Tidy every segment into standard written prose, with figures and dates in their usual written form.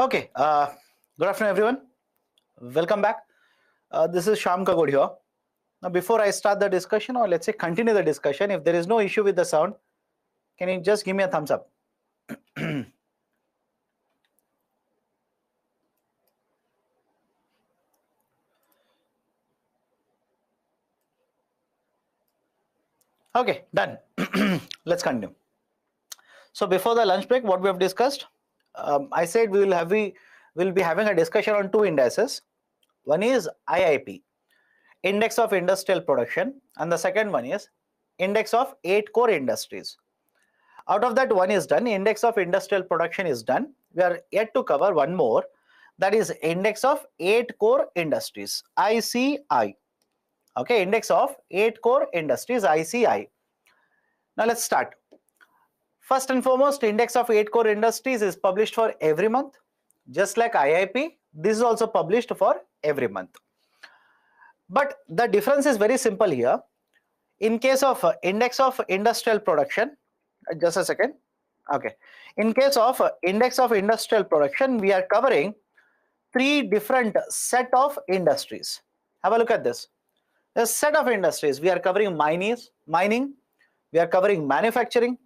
Okay, good afternoon, everyone. Welcome back. This is Shyam Kagod here. Now, before I start the discussion, or let's say continue the discussion, if there is no issue with the sound, can you just give me a thumbs up? Okay, done. Let's continue. So before the lunch break, what we have discussed, I said we will be having a discussion on two indices. One is IIP, Index of Industrial Production, and the second one is Index of 8 core industries. Out of that, one is done. Index of Industrial Production is done. We are yet to cover one more, that is Index of 8 core industries, ICI. Okay, Index of 8 core industries, ICI. Now let's start. First and foremost, Index of 8 core industries is published for every month. Just like IIP, this is also published for every month. But the difference is very simple here. In case of Index of Industrial Production, just a second. Okay. In case of Index of Industrial Production, we are covering three different set of industries. Have a look at this. A set of industries. We are covering mining, we are covering manufacturing,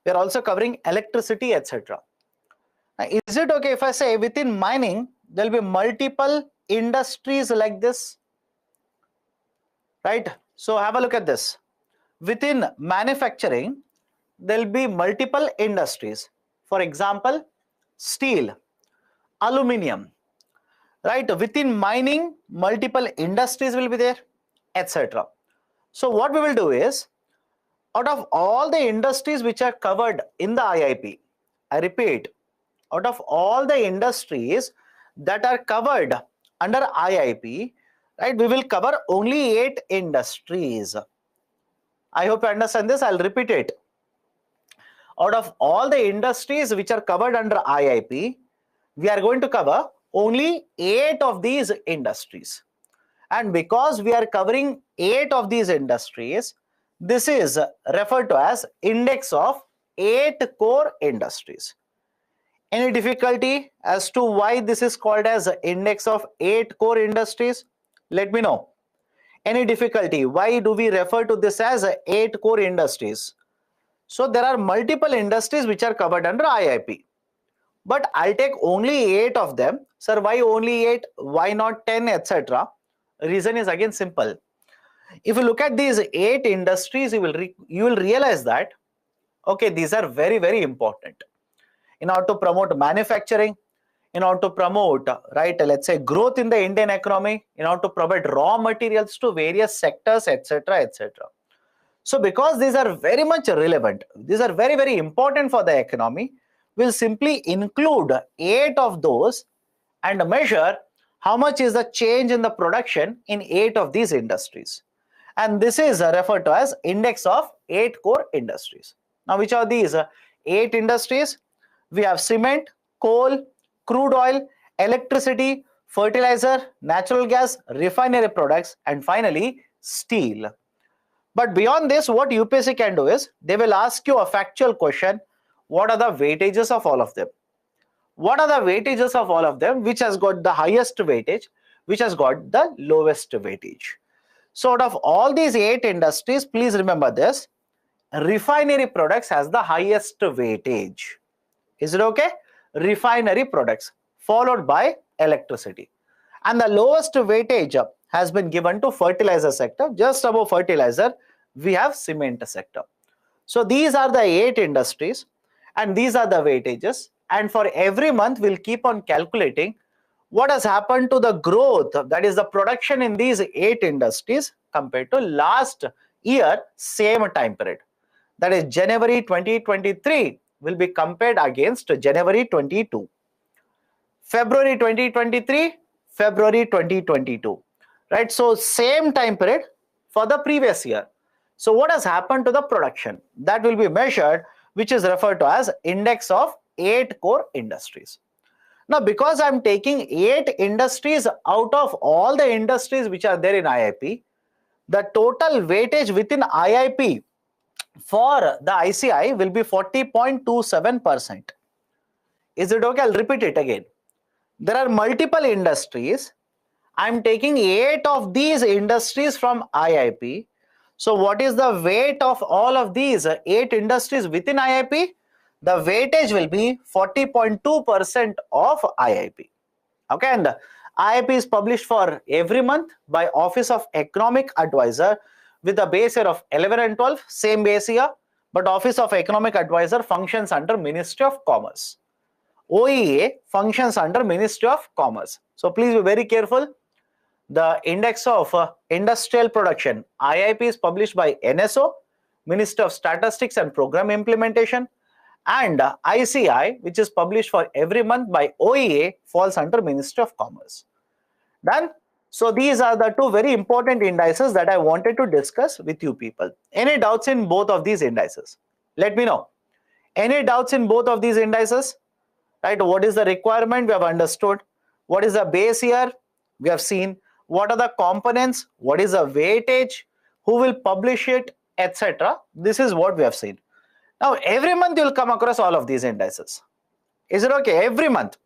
we are also covering electricity, etc. Is it okay if I say within mining, there will be multiple industries like this? Right? So have a look at this. Within manufacturing, there will be multiple industries. For example, steel, aluminium. Right? Within mining, multiple industries will be there, etc. So what we will do is, out of all the industries which are covered in the IIP, I repeat, out of all the industries that are covered under IIP, right, we will cover only 8 industries. I hope you understand this. I'll repeat it. Out of all the industries which are covered under IIP, we are going to cover only 8 of these industries. And because we are covering 8 of these industries, this is referred to as Index of 8 core industries. Any difficulty as to why this is called as Index of 8 core industries? Let me know. Any difficulty? Why do we refer to this as 8 core industries? So there are multiple industries which are covered under IIP. But I'll take only 8 of them. Sir, why only 8? Why not 10, etc.? Reason is again simple. If you look at these 8 industries, you will realize that, okay, these are very, very important. In order to promote manufacturing, in order to promote, right, let's say growth in the Indian economy, in order to provide raw materials to various sectors, etc., etc. So because these are very much relevant, these are very, very important for the economy, we'll simply include 8 of those and measure how much is the change in the production in 8 of these industries. And this is referred to as Index of 8 core industries. Now, which are these 8 industries? We have cement, coal, crude oil, electricity, fertilizer, natural gas, refinery products, and finally steel. But beyond this, what UPSC can do is, they will ask you a factual question. What are the weightages of all of them? What are the weightages of all of them? Which has got the highest weightage? Which has got the lowest weightage? So out of all these 8 industries, please remember this. Refinery products has the highest weightage. Is it okay? Refinery products, followed by electricity. And the lowest weightage has been given to fertilizer sector. Just above fertilizer, we have cement sector. So these are the 8 industries and these are the weightages. And for every month, we'll keep on calculating what has happened to the growth, that is the production in these 8 industries compared to last year, same time period. That is January 2023 will be compared against January 22. February 2023, February 2022, right? So same time period for the previous year. So what has happened to the production? That will be measured, which is referred to as index of 8 core industries. Now, because I'm taking 8 industries out of all the industries which are there in IIP, the total weightage within IIP for the ICI will be 40.27%. Is it okay? I'll repeat it again. There are multiple industries. I'm taking 8 of these industries from IIP. So what is the weight of all of these 8 industries within IIP? The weightage will be 40.2% of IIP. Okay, and IIP is published for every month by Office of Economic Advisor with the base year of 11 and 12, same base year, but Office of Economic Advisor functions under Ministry of Commerce. OEA functions under Ministry of Commerce. So please be very careful. The index of industrial production, IIP, is published by NSO, Ministry of Statistics and Program Implementation, and ICI, which is published for every month by OEA, falls under Ministry of Commerce. Done? So these are the two very important indices that I wanted to discuss with you people. Any doubts in both of these indices? Let me know. Any doubts in both of these indices? Right? What is the requirement? We have understood. What is the base year? We have seen. What are the components? What is the weightage? Who will publish it? Etc. This is what we have seen. Now, every month you will come across all of these indices. Is it okay? Every month,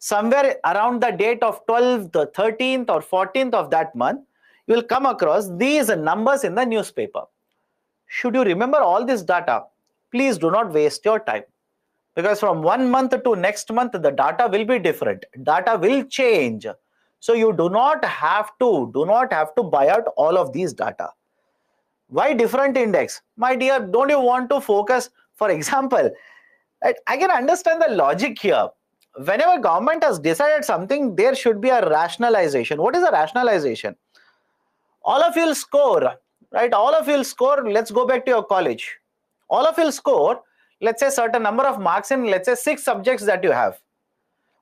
somewhere around the date of 12th, 13th or 14th of that month, you will come across these numbers in the newspaper. Should you remember all this data? Please do not waste your time. Because from one month to next month, the data will be different. Data will change. So you do not have to buy out all of these data. Why different index? My dear, don't you want to focus? For example, I can understand the logic here. Whenever government has decided something, there should be a rationalization. What is a rationalization? All of you will score, right? All of you will score. Let's go back to your college. All of you will score, let's say, certain number of marks in, let's say, 6 subjects that you have.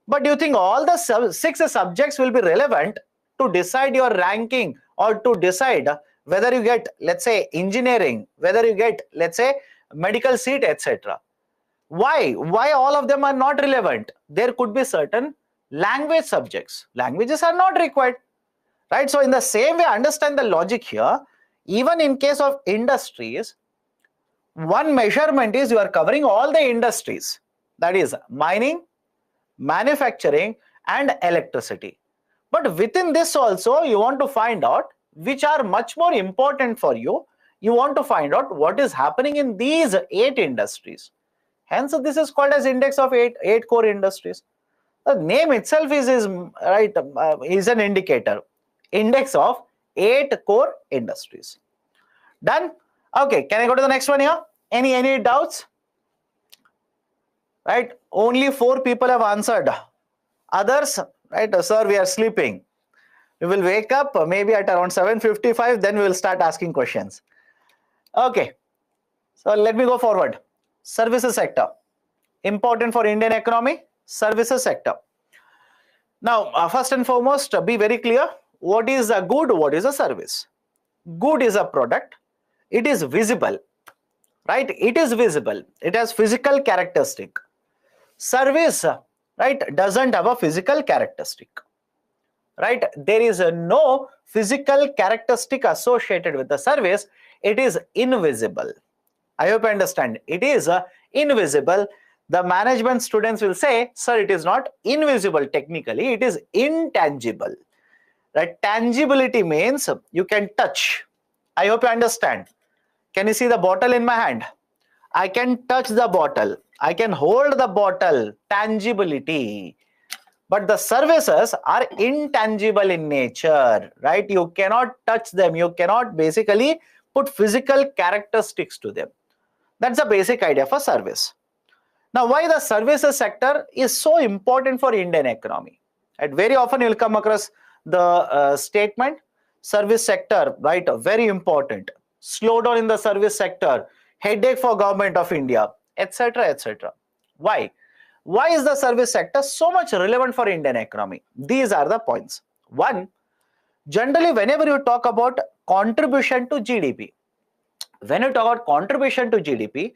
But do you think all the 6 subjects will be relevant to decide your ranking or to decide whether you get, let's say, engineering, whether you get, let's say, medical seat, etc.? Why all of them are not relevant? There could be certain language subjects. Languages are not required, right? So in the same way, understand the logic here. Even in case of industries, one measurement is you are covering all the industries, that is mining, manufacturing and electricity. But within this also, you want to find out which are much more important for you. You want to find out what is happening in these 8 industries. Hence, this is called as index of 8 core industries. The name itself is an indicator. Index of 8 core industries. Done? Okay, can I go to the next one here? Any doubts? Right? Only 4 people have answered. Others, right? Sir, we are sleeping. We will wake up maybe at around 7:55. Then we will start asking questions. Okay. So let me go forward. Services sector. Important for Indian economy. Services sector. Now, first and foremost, be very clear. What is a good? What is a service? Good is a product. It is visible. Right? It is visible. It has physical characteristic. Service, right, doesn't have a physical characteristic. Right? There is no physical characteristic associated with the service. It is invisible. I hope you understand. It is invisible. The management students will say, sir, it is not invisible technically. It is intangible. Right? Tangibility means you can touch. I hope you understand. Can you see the bottle in my hand? I can touch the bottle. I can hold the bottle. Tangibility. But the services are intangible in nature, right? You cannot touch them. You cannot basically put physical characteristics to them. That's the basic idea for service. Now, why the services sector is so important for Indian economy? Right? Very often you will come across the statement, service sector, right? Very important. Slowdown in the service sector, headache for government of India, etc., etc. Why? Why is the service sector so much relevant for Indian economy? These are the points. One, generally whenever you talk about contribution to GDP, when you talk about contribution to GDP,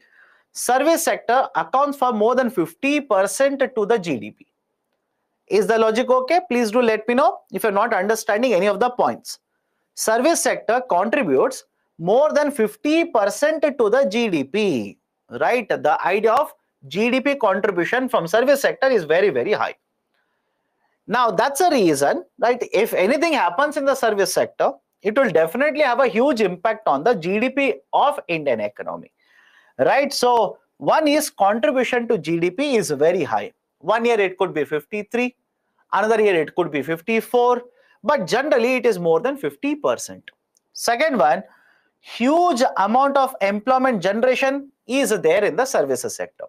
service sector accounts for more than 50% to the GDP. Is the logic okay? Please do let me know if you're not understanding any of the points. Service sector contributes more than 50% to the GDP, right? The idea of GDP contribution from service sector is very, very high. Now, that's a reason, right? If anything happens in the service sector, it will definitely have a huge impact on the GDP of Indian economy, right? So, one is contribution to GDP is very high. 1 year it could be 53, another year it could be 54, but generally it is more than 50%. Second one, huge amount of employment generation is there in the services sector.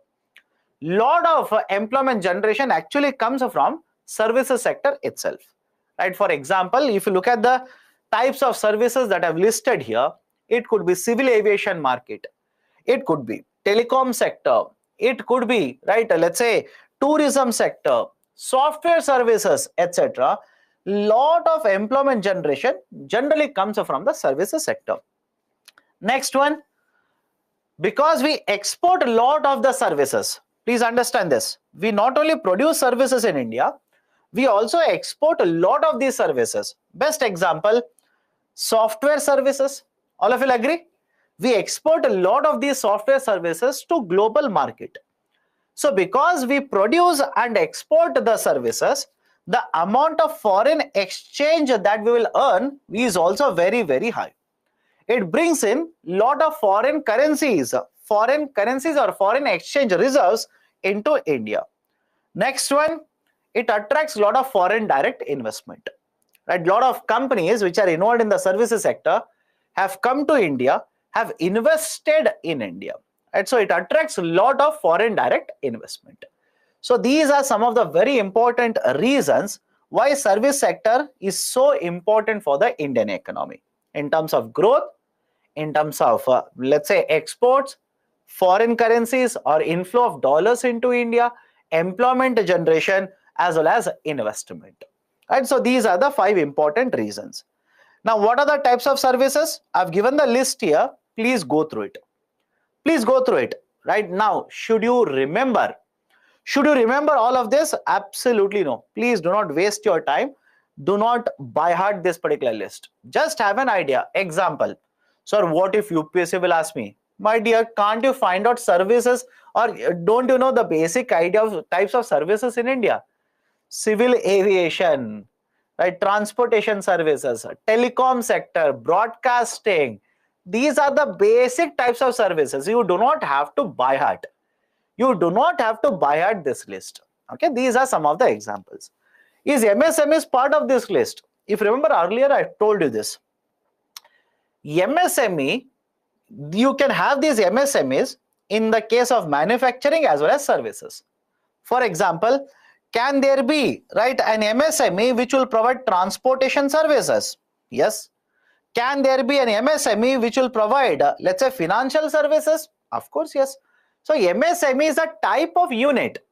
Lot of employment generation actually comes from services sector itself, right? For example, if you look at the types of services that I've listed here, it could be civil aviation market, it could be telecom sector, it could be, right, let's say tourism sector, software services, etc. Lot of employment generation generally comes from the services sector. Next one, because we export a lot of the services, please understand this, we not only produce services in India, we also export a lot of these services. Best example, software services. All of you agree? We export a lot of these software services to global market. So because we produce and export the services, the amount of foreign exchange that we will earn is also very, very high. It brings in lot of foreign currencies or foreign exchange reserves into India. Next one, it attracts a lot of foreign direct investment. Right? Lot of companies which are involved in the services sector have come to India, have invested in India. Right? So it attracts a lot of foreign direct investment. So these are some of the very important reasons why service sector is so important for the Indian economy in terms of growth, in terms of let's say exports, foreign currencies or inflow of dollars into India, employment generation, as well as investment. Right? So these are the 5 important reasons. Now, what are the types of services? I've given the list here. Please go through it. Please go through it. Right now, should you remember? Should you remember all of this? Absolutely no. Please do not waste your time. Do not by heart this particular list. Just have an idea. Example. Sir, what if UPSC will ask me, my dear, can't you find out services, or don't you know the basic idea of types of services in India? Civil aviation, right? Transportation services, telecom sector, broadcasting. These are the basic types of services. You do not have to by heart. You do not have to by heart this list. Okay, these are some of the examples. Is MSMEs part of this list? If you remember earlier, I told you this. MSME, you can have these MSMEs in the case of manufacturing as well as services. For example, can there be, right, an MSME which will provide transportation services? Yes. Can there be an MSME which will provide, let's say, financial services? Of course, yes. So MSME is a type of unit.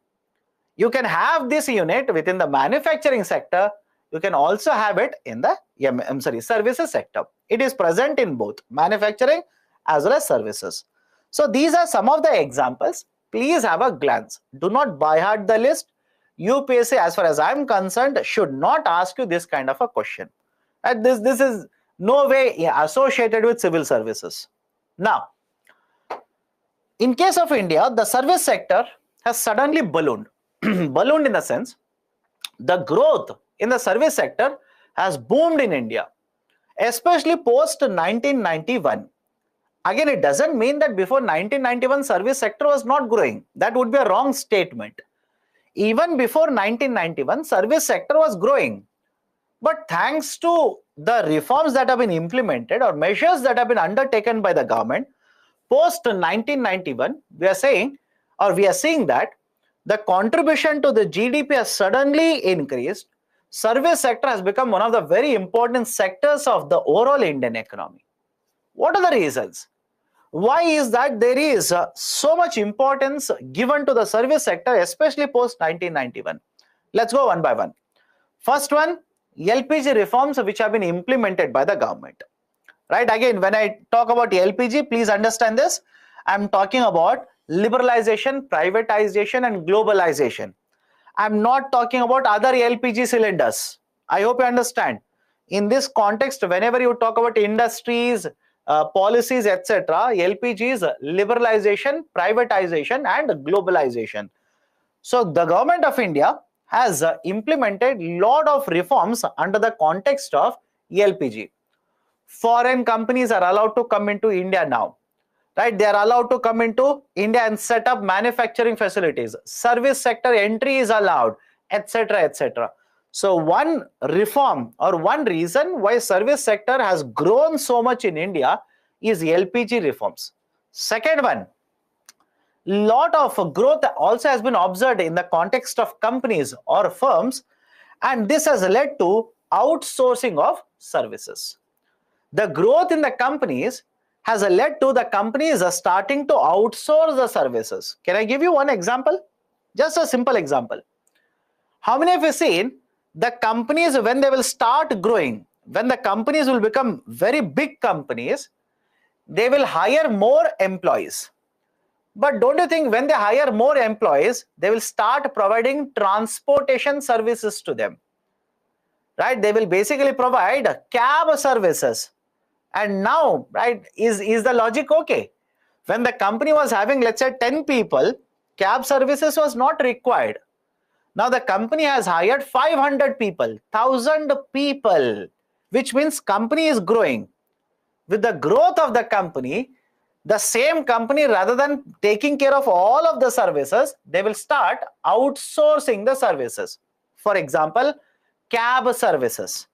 You can have this unit within the manufacturing sector. You can also have it in the services sector. It is present in both manufacturing as well as services. So these are some of the examples. Please have a glance. Do not by heart the list. UPSC, as far as I am concerned, should not ask you this kind of a question. And this is no way associated with civil services. Now, in case of India, the service sector has suddenly ballooned. Ballooned in the sense, the growth in the service sector has boomed in India, especially post 1991. Again, it doesn't mean that before 1991 service sector was not growing. That would be a wrong statement. Even before 1991, service sector was growing. But thanks to the reforms that have been implemented or measures that have been undertaken by the government, post 1991, we are seeing that the contribution to the GDP has suddenly increased. Service sector has become one of the very important sectors of the overall Indian economy. What are the reasons? Why is that there is so much importance given to the service sector, especially post 1991? Let's go one by one. First one, LPG reforms which have been implemented by the government. Right, again, when I talk about LPG, please understand this. I'm talking about liberalization, privatization and globalization. I'm not talking about other LPG cylinders. I hope you understand. In this context, whenever you talk about industries, policies, etc., LPG is liberalization, privatization and globalization. So the government of India has implemented lot of reforms under the context of LPG. Foreign companies are allowed to come into India now, right? They are allowed to come into India and set up manufacturing facilities. Service sector entry is allowed, etc., etc. So one reform or one reason why service sector has grown so much in India is LPG reforms. Second one, lot of growth also has been observed in the context of companies or firms, and this has led to outsourcing of services. The growth in the companies has led to the companies starting to outsource the services. Can I give you one example? Just a simple example. How many of you seen the companies when they will start growing, when the companies will become very big companies, they will hire more employees. But don't you think when they hire more employees, they will start providing transportation services to them? Right? They will basically provide cab services. And now, right, is the logic okay? When the company was having, let's say, 10 people, cab services was not required. Now the company has hired 500 people, 1,000 people, which means company is growing. With the growth of the company, the same company, rather than taking care of all of the services, they will start outsourcing the services. For example, cab services.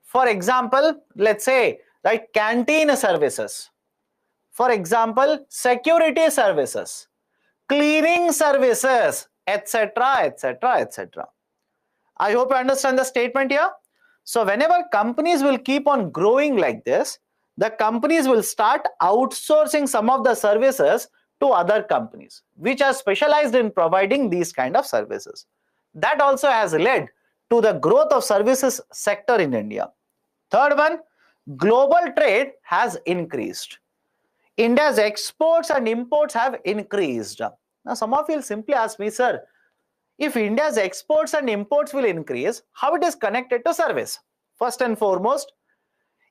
For example, let's say, right, canteen services. For example, security services, cleaning services, etc., etc., etc. I hope you understand the statement here. So whenever companies will keep on growing like this, the companies will start outsourcing some of the services to other companies which are specialized in providing these kind of services. That also has led to the growth of services sector in India. Third one, global trade has increased. India's exports and imports have increased. Now, some of you will simply ask me, sir, if India's exports and imports will increase, how it is connected to service? First and foremost,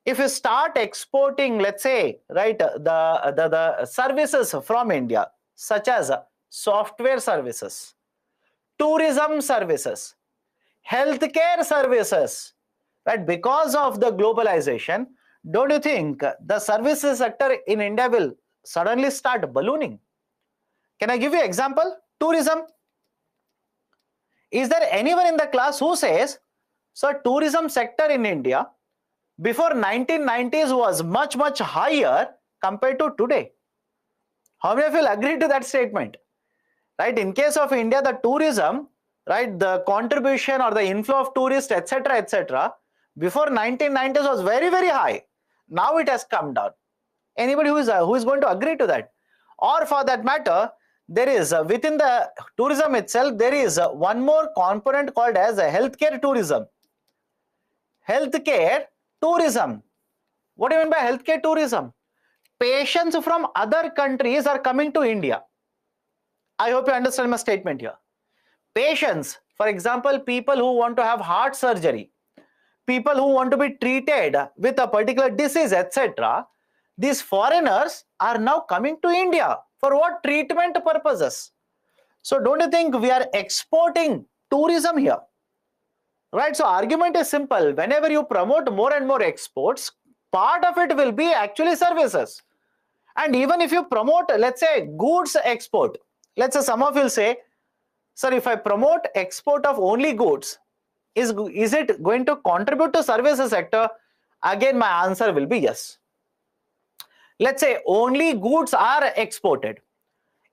if you start exporting, let's say, right, the services from India, such as software services, tourism services, healthcare services, right, because of the globalization, don't you think the services sector in India will suddenly start ballooning? Can I give you an example? Tourism. Is there anyone in the class who says, sir, tourism sector in India before 1990s was much, much higher compared to today? How many of you will agree to that statement? Right? In case of India, the tourism, right, the contribution or the inflow of tourists, etc., etc., before 1990s was very, very high. Now it has come down. Anybody who is going to agree to that? Or for that matter, there is within the tourism itself, there is one more component called as healthcare tourism. Healthcare tourism. What do you mean by healthcare tourism? Patients from other countries are coming to India. I hope you understand my statement here. Patients, for example, people who want to have heart surgery, people who want to be treated with a particular disease, etc., these foreigners are now coming to India. For what? Treatment purposes. So don't you think we are exporting tourism here? Right? So argument is simple. Whenever you promote more and more exports, part of it will be actually services. And even if you promote, let's say, goods export, let's say some of you will say, sir, if I promote export of only goods, is it going to contribute to services sector? Again, my answer will be yes. Let's say only goods are exported.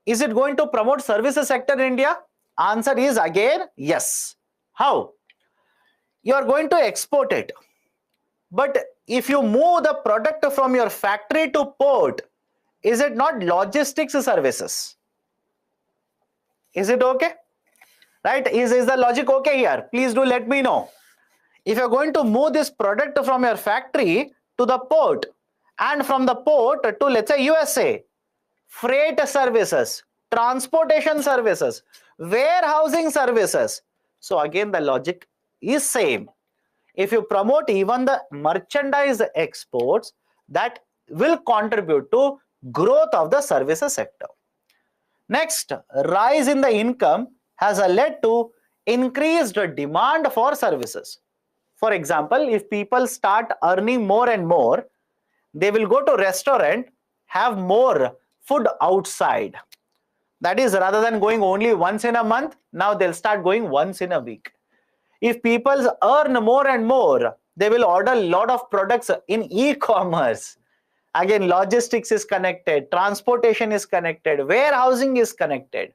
Is it going to promote services sector in India? Answer is again yes. How? You are going to export it. But if you move the product from your factory to port, Is it not logistics services? Is it okay? Right? Is the logic okay here? Please do let me know. If you're going to move this product from your factory to the port and from the port to, let's say, USA, freight services, transportation services, warehousing services. So again, the logic is same. If you promote even the merchandise exports, that will contribute to growth of the services sector. Next, rise in the income has led to increased demand for services. For example, if people start earning more and more, they will go to restaurant, have more food outside. That is, rather than going only once in a month, now they'll start going once in a week. If people earn more and more, they will order a lot of products in e-commerce. Again, logistics is connected, transportation is connected, warehousing is connected.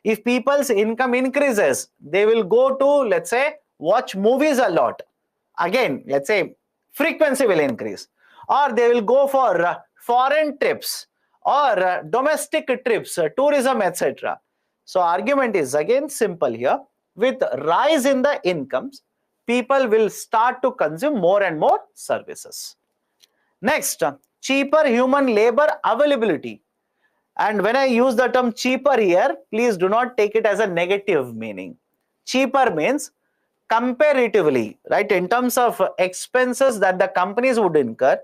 If people's income increases, they will go to, let's say, watch movies a lot. Again, let's say, frequency will increase. Or they will go for foreign trips or domestic trips, tourism, etc. So argument is again simple here. With rise in the incomes, people will start to consume more and more services. Next, cheaper human labor availability. And when I use the term cheaper here, please do not take it as a negative meaning. Cheaper means comparatively, right? In terms of expenses that the companies would incur,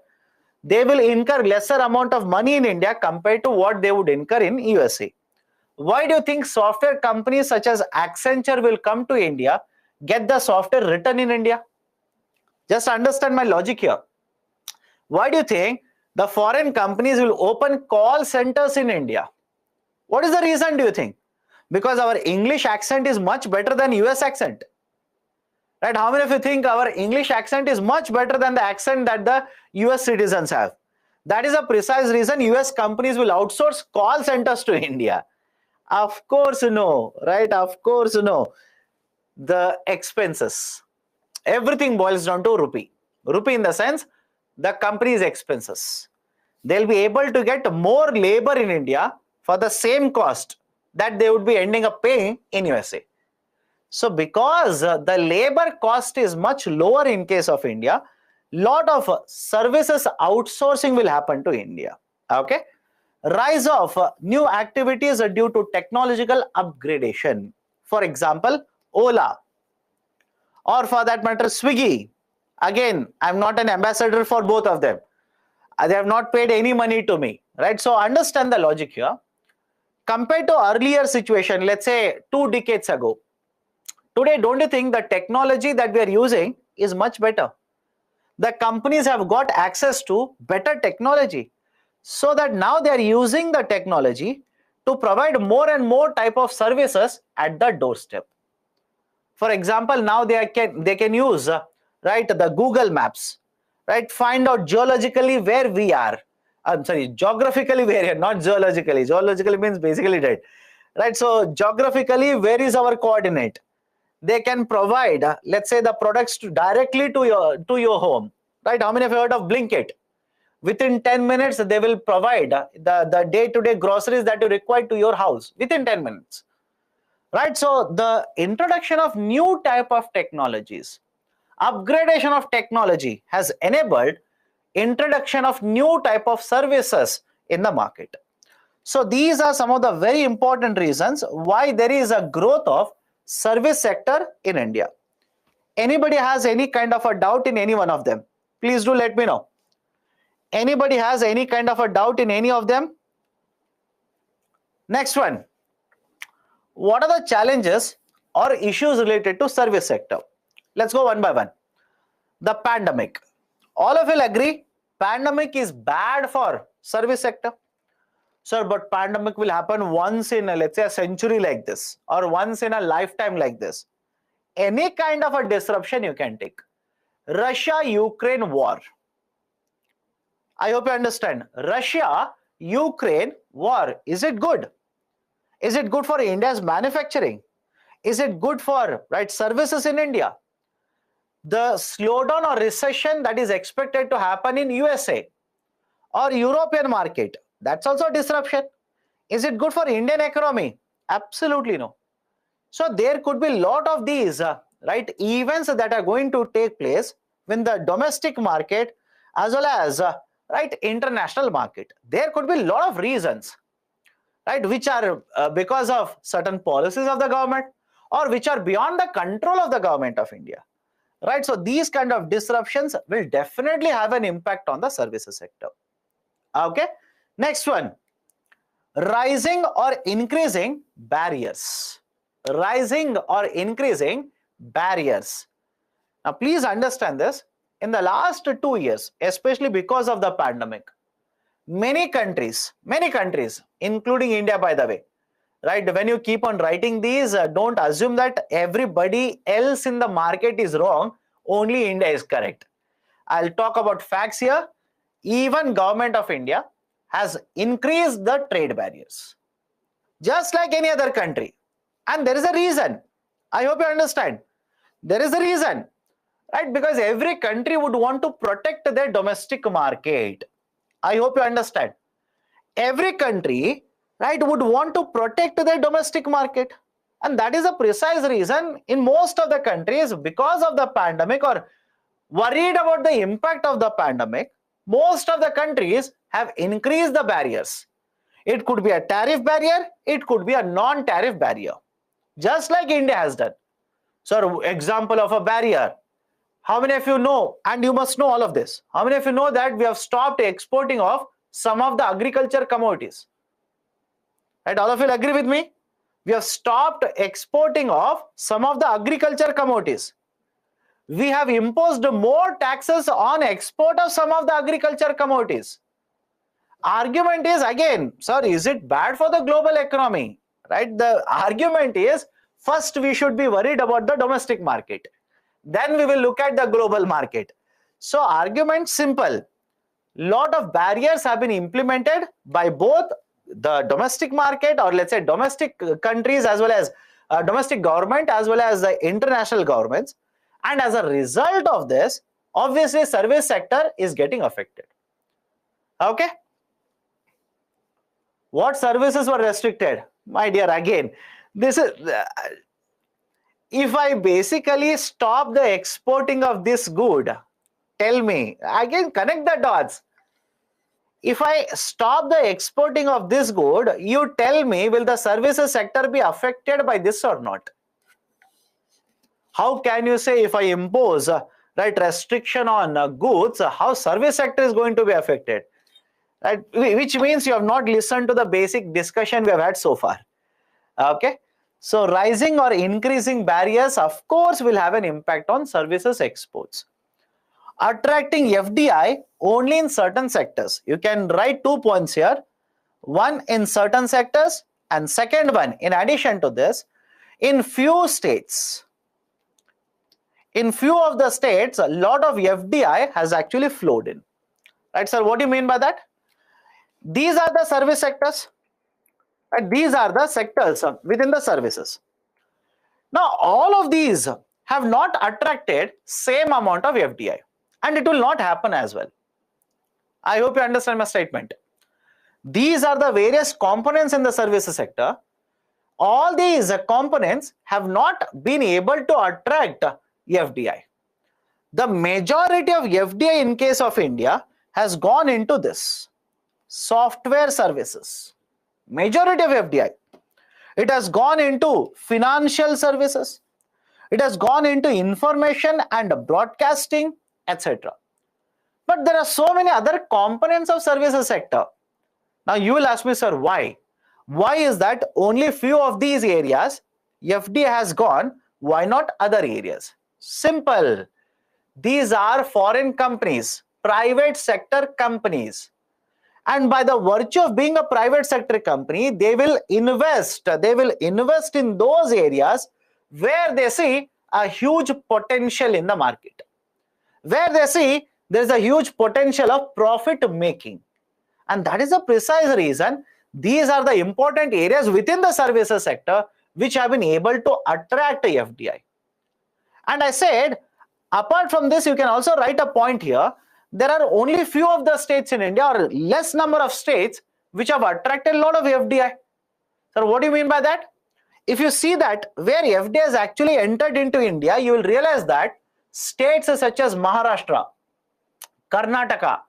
they will incur lesser amount of money in India compared to what they would incur in USA. Why do you think software companies such as Accenture will come to India, get the software written in India? Just understand my logic here. Why do you think the foreign companies will open call centers in India? What is the reason, do you think? Because our English accent is much better than US accent. Right? How many of you think our English accent is much better than the accent that the US citizens have? That is a precise reason US companies will outsource call centers to India. Of course, no, right? Of course, no. The expenses. Everything boils down to rupee. Rupee in the sense, the company's expenses. They'll be able to get more labor in India for the same cost that they would be ending up paying in USA. So because the labor cost is much lower in case of India, lot of services outsourcing will happen to India. Okay. Rise of new activities due to technological upgradation. For example, Ola, or for that matter, Swiggy. Again, I'm not an ambassador for both of them. They have not paid any money to me, right? So understand the logic here. Compared to earlier situation, let's say 2 decades ago, today, don't you think the technology that we are using is much better? The companies have got access to better technology, so that now they are using the technology to provide more and more type of services at the doorstep. For example, now they can use right, the Google Maps, right? Find out geologically where we are. I'm sorry, geographically where we are, not geologically. Geologically means basically dead, right? So geographically, where is our coordinate? They can provide, let's say, the products directly to your home, right? How many of you heard of Blinkit? Within 10 minutes, they will provide the day-to-day groceries that you require to your house within 10 minutes, right? So the introduction of new type of technologies, upgradation of technology has enabled introduction of new type of services in the market. So these are some of the very important reasons why there is a growth of service sector in India. Anybody has any kind of a doubt in any one of them? Please do let me know. Anybody has any kind of a doubt in any of them? Next one. What are the challenges or issues related to service sector? Let's go one by one. The pandemic. All of you will agree, pandemic is bad for service sector. Sir, but pandemic will happen once in, let's say, a century like this, or once in a lifetime like this. Any kind of a disruption you can take. Russia-Ukraine war. I hope you understand. Russia-Ukraine war. Is it good? Is it good for India's manufacturing? Is it good for, right, services in India? The slowdown or recession that is expected to happen in USA or European market, That's also a disruption. Is it good for Indian economy? Absolutely no. So there could be a lot of these right events that are going to take place in the domestic market as well as right international market. There could be a lot of reasons, right, which are because of certain policies of the government or which are beyond the control of the government of India, right? So these kind of disruptions will definitely have an impact on the services sector. Okay, next one, rising or increasing barriers. Rising or increasing barriers. Now please understand this. In the last 2 years, especially because of the pandemic, many countries, including India, by the way, right? When you keep on writing these, don't assume that everybody else in the market is wrong, only India is correct. I'll talk about facts here. Even government of India has increased the trade barriers, just like any other country. And there is a reason. I hope you understand. There is a reason, right? Because every country would want to protect their domestic market. I hope you understand. Every country, right, would want to protect their domestic market. And that is a precise reason in most of the countries, because of the pandemic or worried about the impact of the pandemic, most of the countries have increased the barriers. It could be a tariff barrier, it could be a non-tariff barrier, just like India has done. So, example of a barrier. How many of you know, and you must know all of this, how many of you know that we have stopped exporting of some of the agriculture commodities? Right, all of you will agree with me? We have stopped exporting of some of the agriculture commodities. We have imposed more taxes on export of some of the agriculture commodities. Argument is again, sir, is it bad for the global economy? Right? The argument is, first we should be worried about the domestic market. Then we will look at the global market. So argument simple. Lot of barriers have been implemented by both the domestic market, or let's say domestic countries, as well as domestic government, as well as the international governments. And as a result of this, obviously service sector is getting affected. Okay. What services were restricted? My dear, again, this is, if I basically stop the exporting of this good, tell me, again, connect the dots. If I stop the exporting of this good, you tell me, will the services sector be affected by this or not? How can you say if I impose right restriction on goods, how service sector is going to be affected? Right, which means you have not listened to the basic discussion we have had so far. Okay, so rising or increasing barriers, of course, will have an impact on services exports. Attracting FDI only in certain sectors. You can write 2 points here. One, in certain sectors, and second one, in addition to this, in few states. In few of the states, a lot of FDI has actually flowed in. Right, sir, what do you mean by that? These are the service sectors. Right, these are the sectors within the services. Now, all of these have not attracted same amount of FDI, and it will not happen as well. I hope you understand my statement. These are the various components in the services sector. All these components have not been able to attract FDI. The majority of FDI in case of India has gone into this software services. Majority of FDI. It has gone into financial services. It has gone into information and broadcasting, etc. But there are so many other components of services sector. Now you will ask me, sir, why? Why is that only few of these areas FDI has gone? Why not other areas? Simple. These are foreign companies, private sector companies. And by the virtue of being a private sector company, they will invest in those areas where they see a huge potential in the market, where they see there is a huge potential of profit making. And that is the precise reason these are the important areas within the services sector which have been able to attract FDI. And I said, apart from this, you can also write a point here. There are only few of the states in India, or less number of states, which have attracted a lot of FDI. So what do you mean by that? If you see that where FDI has actually entered into India, you will realize that states such as Maharashtra, Karnataka,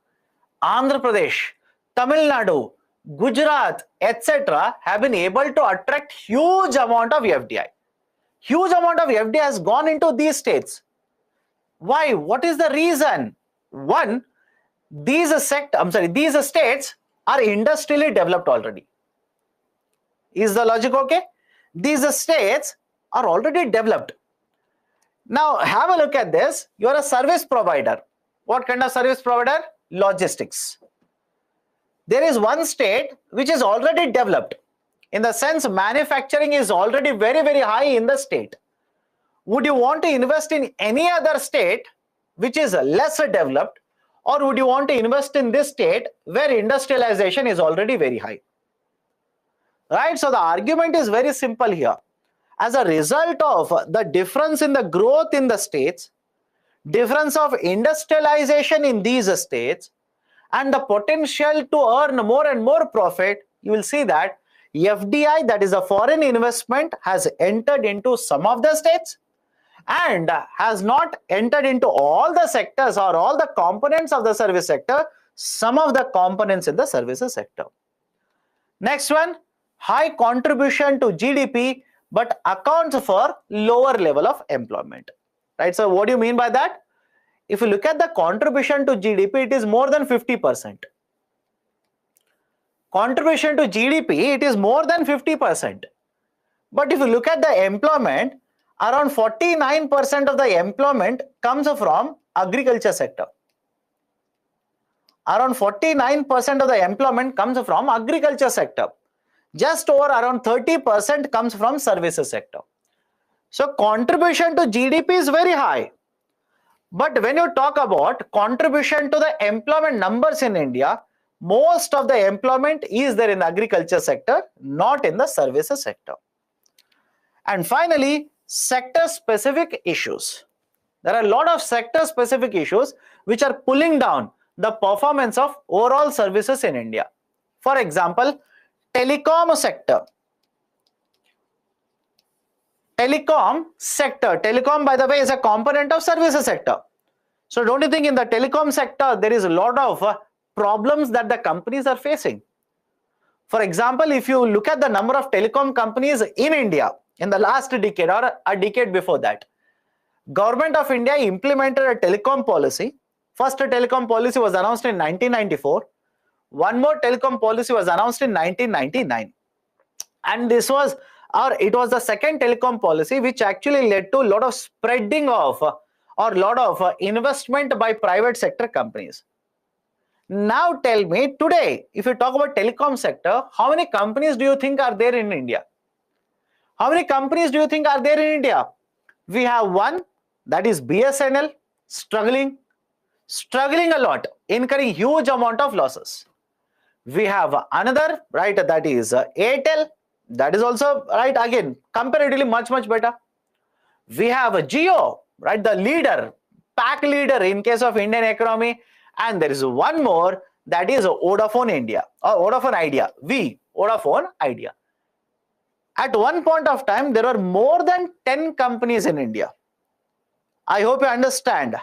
Andhra Pradesh, Tamil Nadu, Gujarat, etc. have been able to attract huge amount of FDI. Huge amount of FDI has gone into these states. Why? What is the reason? One, these states are industrially developed already. Is the logic okay? These states are already developed. Now have a look at this. You are a service provider. What kind of service provider? Logistics. There is one state which is already developed. In the sense, manufacturing is already very, very high in the state. Would you want to invest in any other state which is less developed, or would you want to invest in this state where industrialization is already very high? Right? So the argument is very simple here. As a result of the difference in the growth in the states, difference of industrialization in these states, and the potential to earn more and more profit, you will see that FDI, that is a foreign investment, has entered into some of the states and has not entered into all the sectors or all the components of the service sector, some of the components in the services sector. Next one, high contribution to GDP but accounts for lower level of employment. Right? So what do you mean by that? If you look at the contribution to GDP, it is more than 50%. Contribution to GDP, it is more than 50%. But if you look at the employment, around 49% of the employment comes from agriculture sector. Around 49% of the employment comes from agriculture sector. Just over around 30% comes from services sector. So contribution to GDP is very high. But when you talk about contribution to the employment numbers in India, most of the employment is there in the agriculture sector, not in the services sector. And finally, sector-specific issues. There are a lot of sector-specific issues which are pulling down the performance of overall services in India. For example, telecom sector. Telecom, by the way, is a component of services sector. So don't you think in the telecom sector there is a lot of problems that the companies are facing? For example, if you look at the number of telecom companies in India in the last decade or a decade before that, Government of India implemented a telecom policy. First telecom policy was announced in 1994. One more telecom policy was announced in 1999. And it was the second telecom policy which actually led to a lot of spreading of or a lot of investment by private sector companies. Now tell me, today, if you talk about telecom sector, how many companies do you think are there in India? How many companies do you think are there in India? We have one, that is BSNL, struggling a lot, incurring huge amount of losses. We have another, right, that is Airtel, that is also, right, again, comparatively much better. We have a Jio, right, the leader, pack leader in case of Indian economy, and there is one more, that is Vodafone India, or Vodafone Idea, Vodafone Idea. At one point of time, there were more than 10 companies in India. I hope you understand.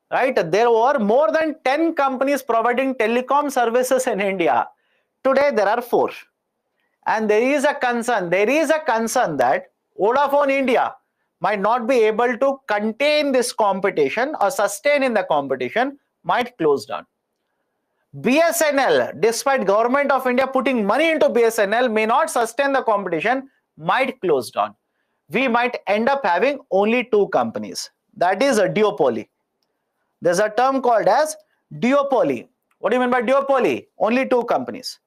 Right? There were more than 10 companies providing telecom services in India. Today there are 4. And there is a concern that Vodafone India might not be able to contain this competition or sustain in the competition, might close down. BSNL, despite Government of India putting money into BSNL, may not sustain the competition, might close down. We might end up having only 2 companies. That is a duopoly. There's a term called as duopoly. What do you mean by duopoly? Only 2 companies.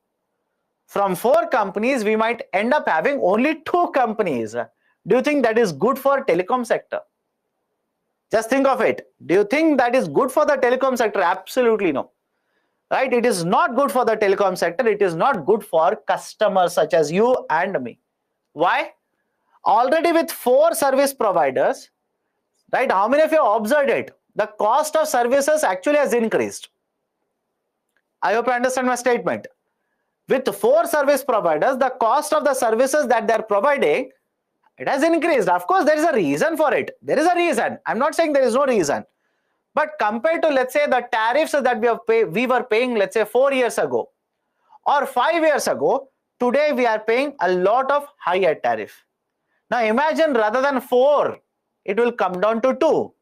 From 4 companies, we might end up having only 2 companies. Do you think that is good for telecom sector? Just think of it. Do you think that is good for the telecom sector? Absolutely no. Right? It is not good for the telecom sector. It is not good for customers such as you and me. Why? Already with 4 service providers, right? How many of you observed it? The cost of services actually has increased. I hope you understand my statement. With 4 service providers, the cost of the services that they are providing, it has increased. Of course, there is a reason for it. There is a reason. I'm not saying there is no reason. But compared to, let's say, the tariffs that we were paying, let's say, 4 years ago or 5 years ago, today we are paying a lot of higher tariff. Now imagine, rather than 4, it will come down to 2.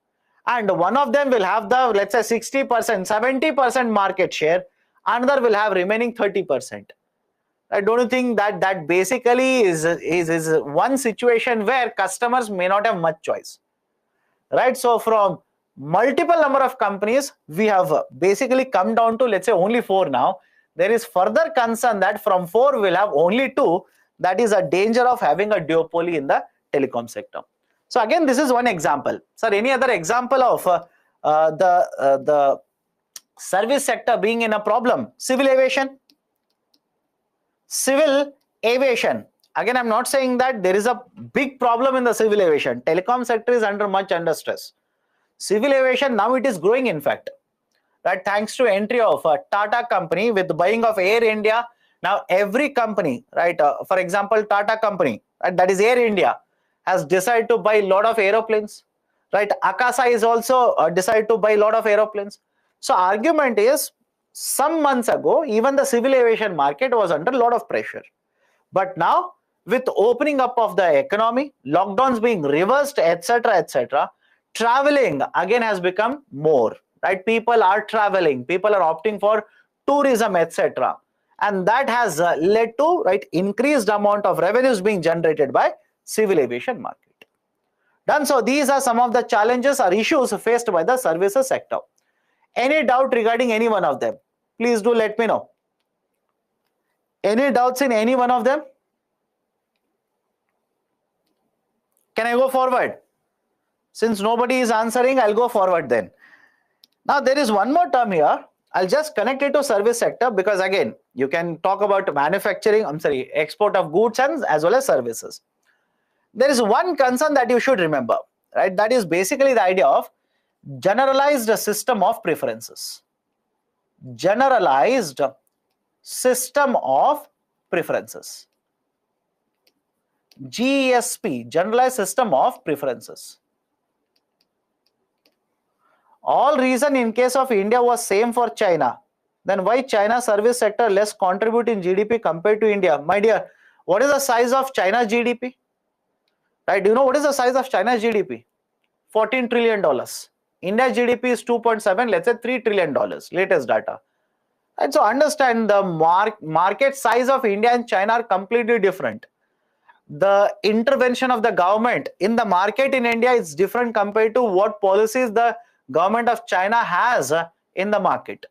And one of them will have the, let's say, 60%, 70% market share. Another will have remaining 30%. I don't think that basically is one situation where customers may not have much choice, right? So from multiple number of companies, we have basically come down to, let's say, only 4 now. There is further concern that from 4 we'll have only 2. That is a danger of having a duopoly in the telecom sector. So again, this is one example. Sir, any other example of the service sector being in a problem? Civil aviation. Civil aviation. Again, I'm not saying that there is a big problem in the civil aviation. Telecom sector is much under stress. Civil aviation, now it is growing, in fact. Right, thanks to entry of a Tata company with buying of Air India. Now every company, right, for example, Tata company, right, that is Air India, has decided to buy a lot of aeroplanes. Right, Akasa is also decided to buy a lot of aeroplanes. So argument is, some months ago, even the civil aviation market was under a lot of pressure. But now, with opening up of the economy, lockdowns being reversed, etc., traveling again has become more. Right, people are traveling, people are opting for tourism, etc., and that has led to, right, increased amount of revenues being generated by civil aviation market. Done. So these are some of the challenges or issues faced by the services sector. Any doubt regarding any one of them? Please do let me know. Any doubts in any one of them? Can I go forward? Since nobody is answering, I'll go forward then. Now there is one more term here. I'll just connect it to service sector, because again, you can talk about manufacturing, export of goods and as well as services. There is one concern that you should remember, right? That is basically the idea of generalized system of preferences. Generalized system of preferences. GSP, generalized system of preferences. All reason in case of India was same for China. Then why China service sector less contribute in GDP compared to India? My dear, what is the size of China's GDP? Right? Do you know what is the size of China's GDP? $14 trillion. India's GDP is 2.7, let's say $3 trillion, latest data. And so understand, the market size of India and China are completely different. The intervention of the government in the market in India is different compared to what policies the government of China has in the market.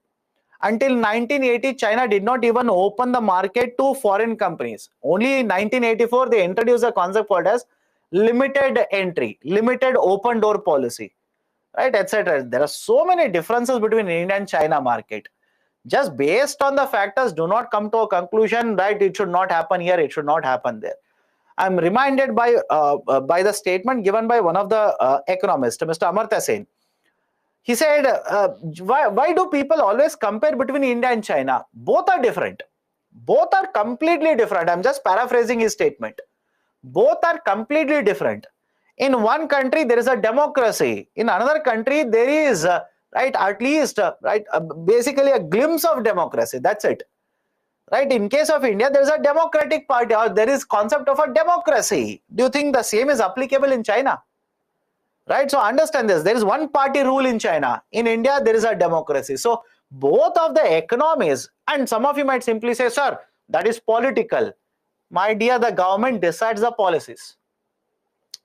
Until 1980, China did not even open the market to foreign companies. Only in 1984, they introduced a concept called as limited entry, limited open door policy, right, etc. There are so many differences between India and China market. Just based on the factors, do not come to a conclusion, right, it should not happen here, it should not happen there. I'm reminded by the statement given by one of the economists, Mr. Amartya Sen. He said, why do people always compare between India and China? Both are different. Both are completely different. I'm just paraphrasing his statement. Both are completely different. In one country, there is a democracy. In another country, there is, right, at least, right, basically a glimpse of democracy. That's it. Right? In case of India, there is a democratic party, or there is concept of a democracy. Do you think the same is applicable in China? Right? So understand this. There is one party rule in China. In India, there is a democracy. So both of the economies, and some of you might simply say, sir, that is political. My dear, the government decides the policies.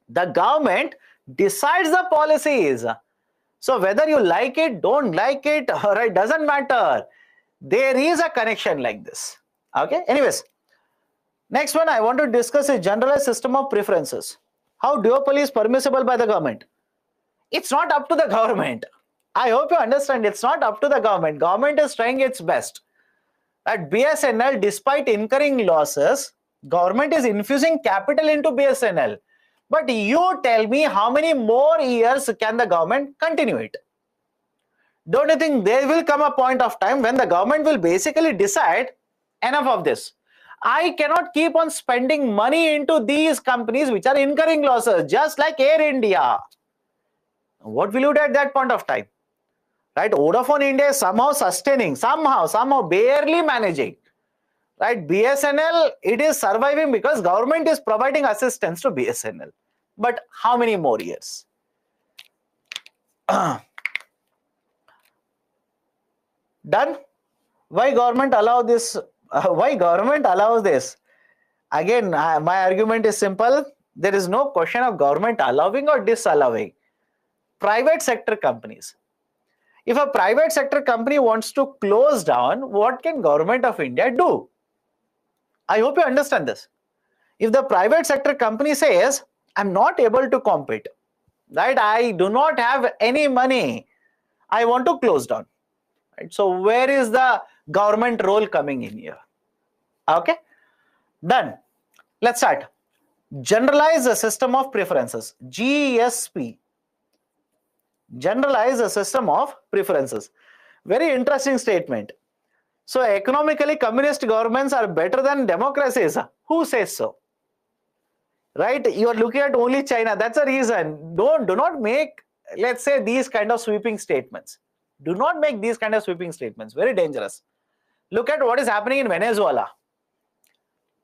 The government decides the policies. So whether you like it, don't like it, or it doesn't matter. There is a connection like this. Okay. Anyways, next one I want to discuss is generalized system of preferences. How duopoly is permissible by the government? It's not up to the government. I hope you understand. It's not up to the government. Government is trying its best. At BSNL, despite incurring losses, government is infusing capital into BSNL. But you tell me, how many more years can the government continue it? Don't you think there will come a point of time when the government will basically decide, enough of this. I cannot keep on spending money into these companies which are incurring losses, just like Air India. What will you do at that point of time? Right? Vodafone India is somehow sustaining, somehow barely managing. Right? BSNL, it is surviving because government is providing assistance to BSNL. But how many more years? Done? Why government allow this? Why government allows this? Again, my argument is simple. There is no question of government allowing or disallowing. Private sector companies. If a private sector company wants to close down, what can government of India do? I hope you understand this. If the private sector company says, I'm not able to compete, right? I do not have any money. I want to close down. Right? So where is the government role coming in here? Okay, done. Let's start. Generalize a system of preferences. GSP. Generalize a system of preferences. Very interesting statement. So economically, communist governments are better than democracies. Who says so? Right? You are looking at only China. That's a reason. Do not make, let's say, these kind of sweeping statements. Do not make these kind of sweeping statements. Very dangerous. Look at what is happening in Venezuela.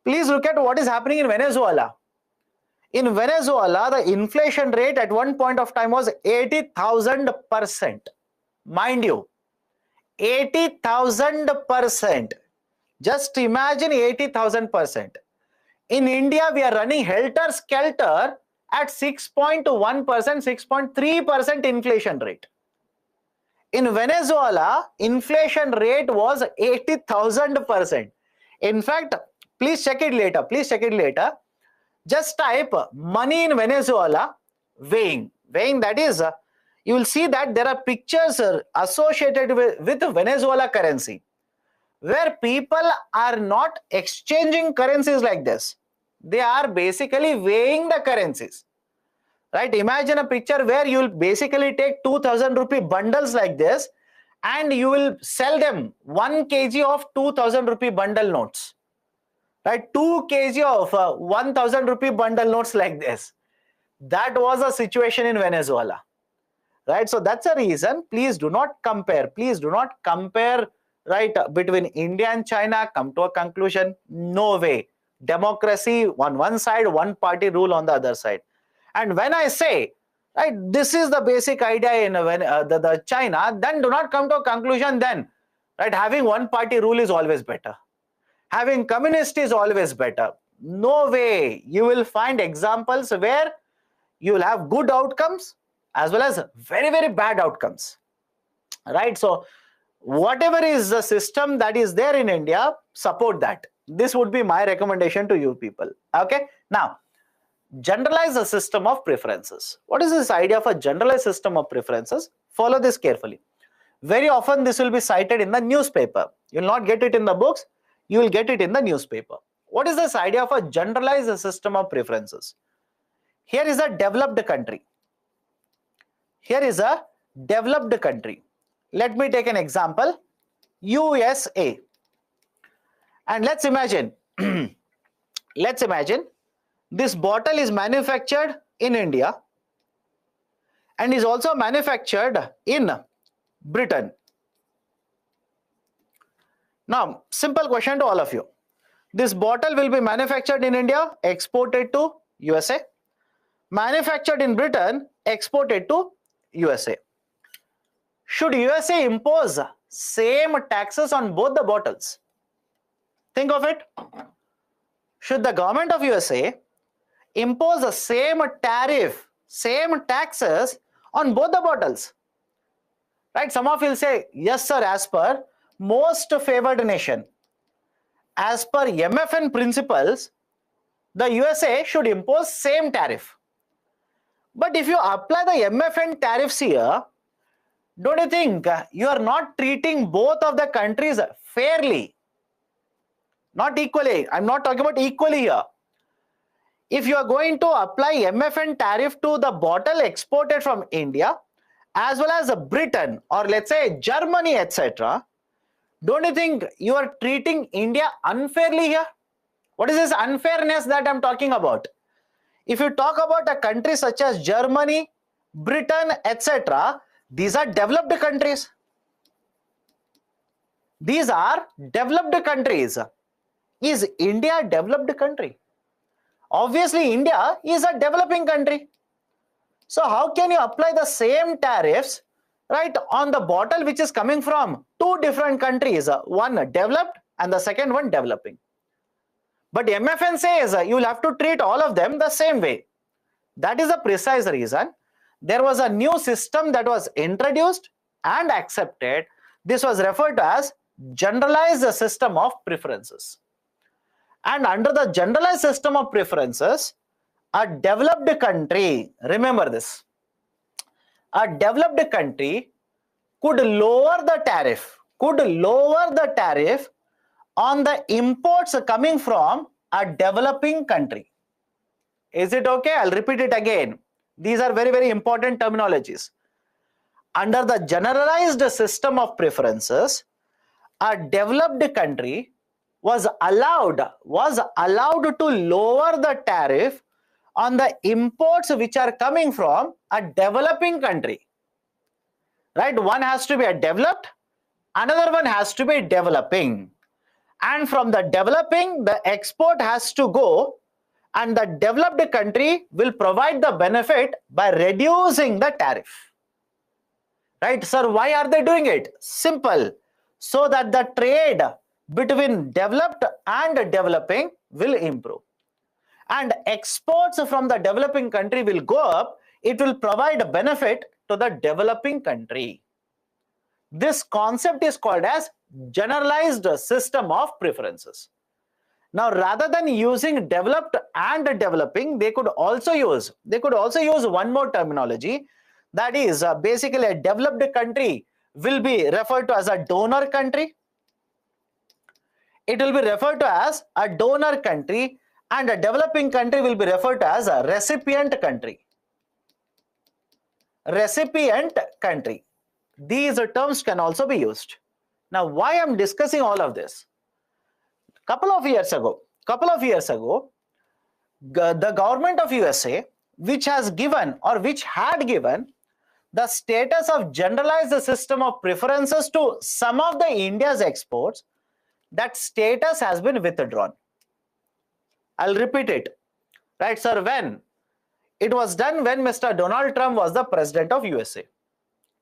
Please look at what is happening in Venezuela. In Venezuela, the inflation rate at one point of time was 80,000%. Mind you, 80,000%. Just imagine 80,000%. In India, we are running helter-skelter at 6.1%, 6.3% inflation rate. In Venezuela, inflation rate was 80,000%. In fact, please check it later. Please check it later. Just type money in Venezuela, weighing. Weighing, that is, you will see that there are pictures associated with Venezuela currency, where people are not exchanging currencies like this. They are basically weighing the currencies. Right? Imagine a picture where you will basically take 2,000 rupee bundles like this and you will sell them 1 kg of 2,000 rupee bundle notes. Right? 2 kg of 1,000 rupee bundle notes like this. That was a situation in Venezuela. Right? So that's a reason. Please do not compare. Please do not compare, right, between India and China. Come to a conclusion. No way. Democracy on one side, one party rule on the other side. And when I say, right, this is the basic idea in the China, then do not come to a conclusion then, right, having one party rule is always better. Having communist is always better. No way. You will find examples where you will have good outcomes as well as very, very bad outcomes. Right? So whatever is the system that is there in India, support that. This would be my recommendation to you people. Okay? Now, generalize a system of preferences. What is this idea of a generalized system of preferences? Follow this carefully. Very often this will be cited in the newspaper. You will not get it in the books. You will get it in the newspaper. What is this idea of a generalized system of preferences? Here is a developed country. Here is a developed country. Let me take an example. USA. And let's imagine, this bottle is manufactured in India and is also manufactured in Britain. Now, simple question to all of you. This bottle will be manufactured in India, exported to USA. Manufactured in Britain, exported to USA. Should USA impose same taxes on both the bottles? Think of it. Should the government of USA impose the same tariff, same taxes on both the bottles? Right? Some of you will say, yes sir, as per most favored nation. As per MFN principles, the USA should impose same tariff. But if you apply the MFN tariffs here, don't you think you are not treating both of the countries fairly? Not equally. I'm not talking about equally here. If you are going to apply MFN tariff to the bottle exported from India as well as Britain or let's say Germany, etc., Don't you think you are treating India unfairly here? What is this unfairness that I'm talking about? If you talk about a country such as Germany, Britain, etc., these are developed countries. These are developed countries. Is India a developed country? Obviously, India is a developing country. So how can you apply the same tariffs, right, on the bottle which is coming from two different countries, one developed and the second one developing? But MFN says you will have to treat all of them the same way. That is the precise reason there was a new system that was introduced and accepted. This was referred to as generalized system of preferences. And under the generalized system of preferences, a developed country, remember this, a developed country could lower the tariff on the imports coming from a developing country. Is it okay? I'll repeat it again. These are very, very important terminologies. Under the generalized system of preferences, a developed country was allowed to lower the tariff on the imports which are coming from a developing country. Right? One has to be a developed, another one has to be developing. And from the developing, the export has to go, and the developed country will provide the benefit by reducing the tariff. Right, sir? Why are they doing it? Simple. So that the trade between developed and developing will improve. And exports from the developing country will go up. It will provide a benefit to the developing country. This concept is called as generalized system of preferences. Now, rather than using developed and developing, they could also use one more terminology. That is basically a developed country will be referred to as a donor country. It will be referred to as a donor country, and a developing country will be referred to as a recipient country. Recipient country. These terms can also be used. Now, why I'm discussing all of this? Couple of years ago, the government of USA, which had given the status of generalized system of preferences to some of the India's exports, that status has been withdrawn. I'll repeat it. Right, sir? When? It was done when Mr. Donald Trump was the president of USA.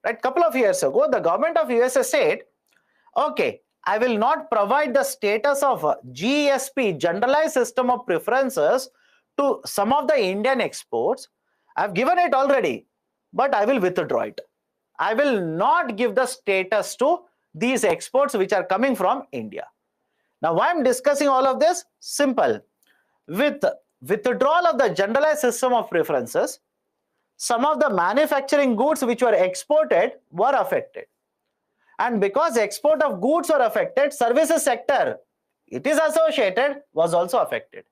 Right, couple of years ago, the government of USA said, okay, I will not provide the status of GSP, generalized system of preferences, to some of the Indian exports. I've given it already, but I will withdraw it. I will not give the status to these exports which are coming from India. Now, why I'm discussing all of this? Simple. With withdrawal of the generalized system of preferences, some of the manufacturing goods which were exported were affected. And because export of goods were affected, services sector, it is associated, was also affected.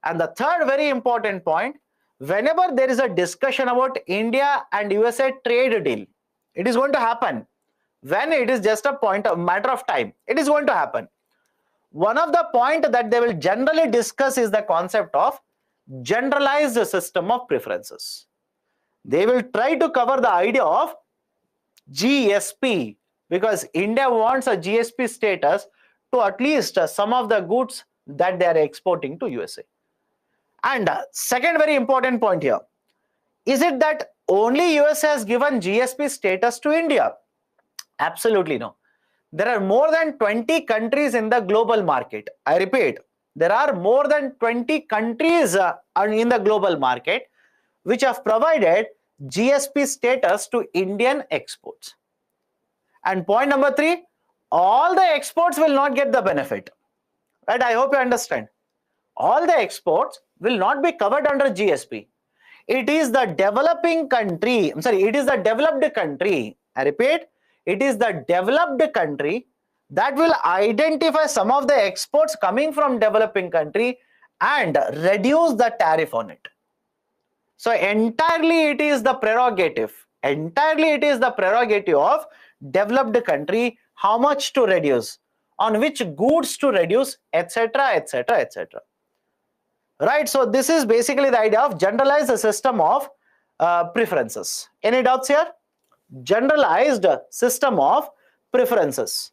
And the third very important point, whenever there is a discussion about India and USA trade deal, it is going to happen. When it is just a matter of time, it is going to happen. One of the points that they will generally discuss is the concept of generalized system of preferences. They will try to cover the idea of GSP, because India wants a GSP status to at least some of the goods that they are exporting to USA. And second very important point here, is it that only USA has given GSP status to India? Absolutely no. There are more than 20 countries in the global market. I repeat, there are more than 20 countries in the global market which have provided GSP status to Indian exports. And point number 3, all the exports will not get the benefit. Right? I hope you understand. All the exports will not be covered under GSP. It is the developing country, it is the developed country. I repeat, it is the developed country that will identify some of the exports coming from developing country and reduce the tariff on it. So entirely it is the prerogative of developed country how much to reduce, on which goods to reduce, etc., etc., etc. Right, so this is basically the idea of generalized system of preferences. Any doubts here? Generalized system of preferences.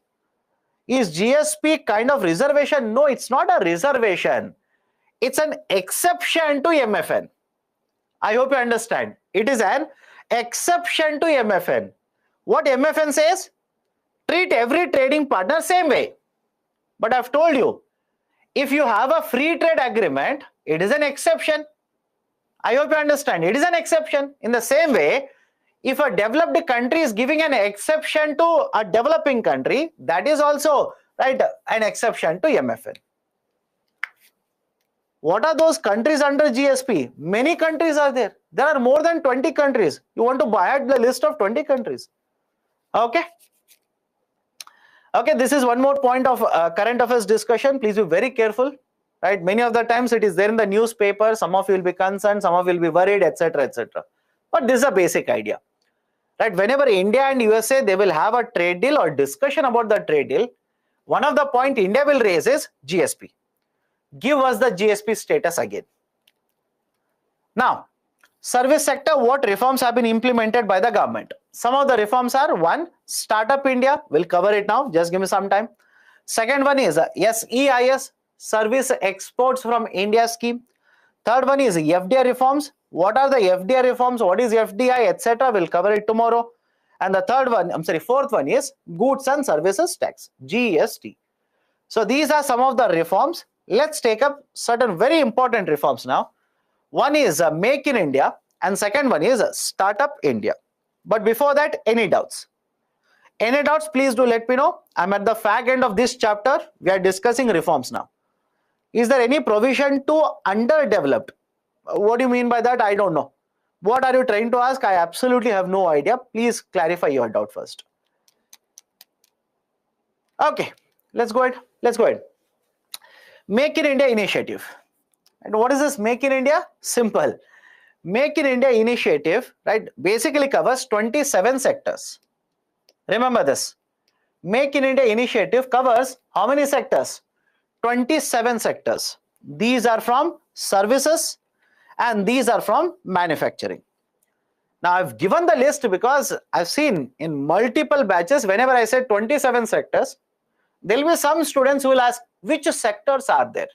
Is GSP kind of reservation? No, it's not a reservation. It's an exception to MFN. I hope you understand. It is an exception to MFN. What MFN says? Treat every trading partner same way. But I've told you, if you have a free trade agreement, it is an exception. I hope you understand. It is an exception. In the same way, if a developed country is giving an exception to a developing country, that is also, right, an exception to MFN. What are those countries under GSP? Many countries are there. There are more than 20 countries. You want to buy out the list of 20 countries. Okay. Okay, this is one more point of current affairs discussion. Please be very careful. Right? Many of the times it is there in the newspaper. Some of you will be concerned, some of you will be worried, etc., etc. But this is a basic idea. Right? Whenever India and USA, they will have a trade deal or discussion about the trade deal, one of the point India will raise is GSP. Give us the GSP status again. Now, service sector, what reforms have been implemented by the government? Some of the reforms are: one, Startup India, we'll cover it now, just give me some time. Second one is SEIS, Service Exports from India scheme. Third one is FDI reforms. What are the FDI reforms? What is FDI, etc.? We'll cover it tomorrow. And the fourth one is Goods and Services Tax, GST. So these are some of the reforms. Let's take up certain very important reforms now. One is Make in India, and second one is Startup India. But before that, any doubts? Any doubts, please do let me know. I'm at the fag end of this chapter. We are discussing reforms now. Is there any provision to underdeveloped? What do you mean by that? I don't know. What are you trying to ask? I absolutely have no idea. Please clarify your doubt first. Okay, let's go ahead. Let's go ahead. Make in India initiative. And what is this Make in India? Simple. Make in India initiative, right, basically covers 27 sectors. Remember this. Make in India initiative covers how many sectors? 27 sectors. These are from services and these are from manufacturing. Now, I've given the list because I've seen in multiple batches, whenever I say 27 sectors, there will be some students who will ask which sectors are there.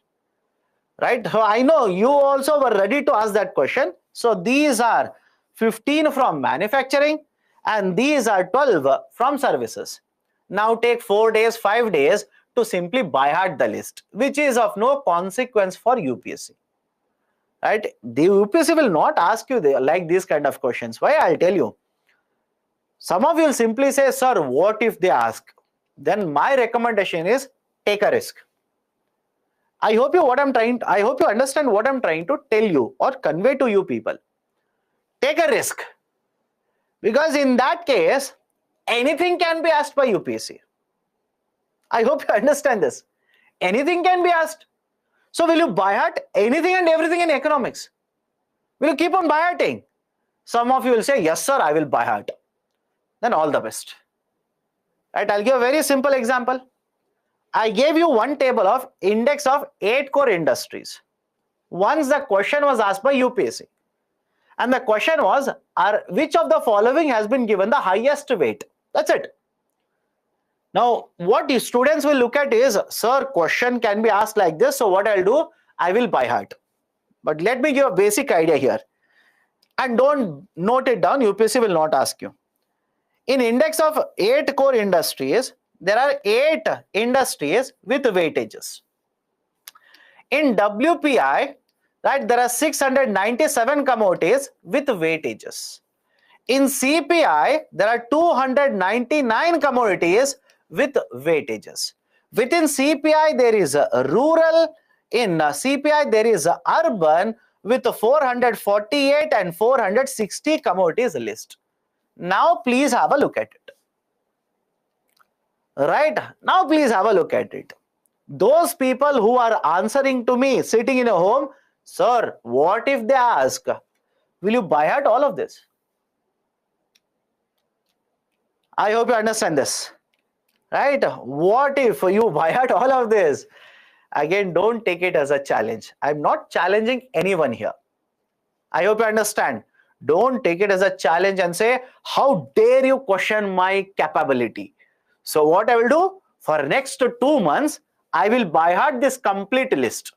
Right? So I know you also were ready to ask that question. So these are 15 from manufacturing and these are 12 from services. Now take 4 days, 5 days to simply by heart the list, which is of no consequence for UPSC. Right? The UPSC will not ask you like these kind of questions. Why? I'll tell you. Some of you will simply say, sir, what if they ask? Then my recommendation is take a risk. I hope you understand what I'm trying to tell you or convey to you people. Take a risk. Because in that case, anything can be asked by UPSC. I hope you understand this. Anything can be asked. So will you by heart anything and everything in economics? Will you keep on by hearting? Some of you will say, yes, sir, I will by heart. Then all the best. Right, I'll give a very simple example. I gave you one table of index of 8 core industries. Once the question was asked by UPSC. And the question was, which of the following has been given the highest weight? That's it. Now, what the students will look at is, sir, question can be asked like this. So what I'll do, I will by heart. But let me give a basic idea here. And don't note it down, UPSC will not ask you. In index of 8 core industries, there are 8 industries with weightages. In WPI, right, there are 697 commodities with weightages. In CPI, there are 299 commodities with weightages. Within CPI, there is a rural. In CPI, there is a urban with 448 and 460 commodities list. Now, please have a look at it. Right? Now, please have a look at it. Those people who are answering to me sitting in a home, sir, what if they ask, will you buy out all of this? I hope you understand this. right? What if you buy out all of this? Again, don't take it as a challenge. I'm not challenging anyone here. I hope you understand. Don't take it as a challenge and say, how dare you question my capability? So what I will do for next 2 months, I will by heart this complete list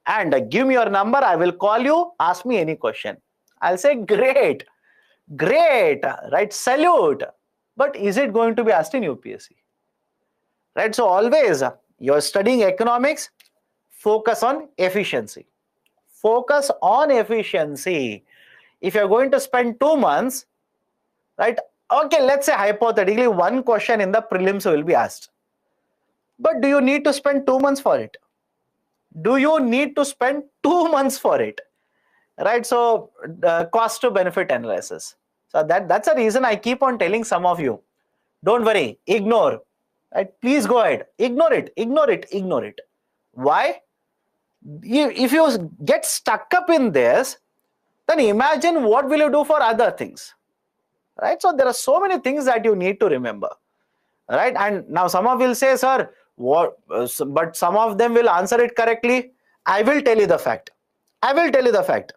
and give me your number. I will call you, ask me any question. I'll say, great, great, right? Salute. But is it going to be asked in UPSC? Right? So always you're studying economics, focus on efficiency. Focus on efficiency. If you're going to spend 2 months, right? Okay, let's say hypothetically one question in the prelims will be asked. But do you need to spend 2 months for it? Do you need to spend 2 months for it? Right? So cost to benefit analysis. So that's a reason I keep on telling some of you, don't worry, ignore. Right? Please go ahead. Ignore it, ignore it, ignore it. Why? If you get stuck up in this, then imagine what will you do for other things, right? So there are so many things that you need to remember, right? And now some of will say, sir, what? But some of them will answer it correctly. I will tell you the fact. I will tell you the fact.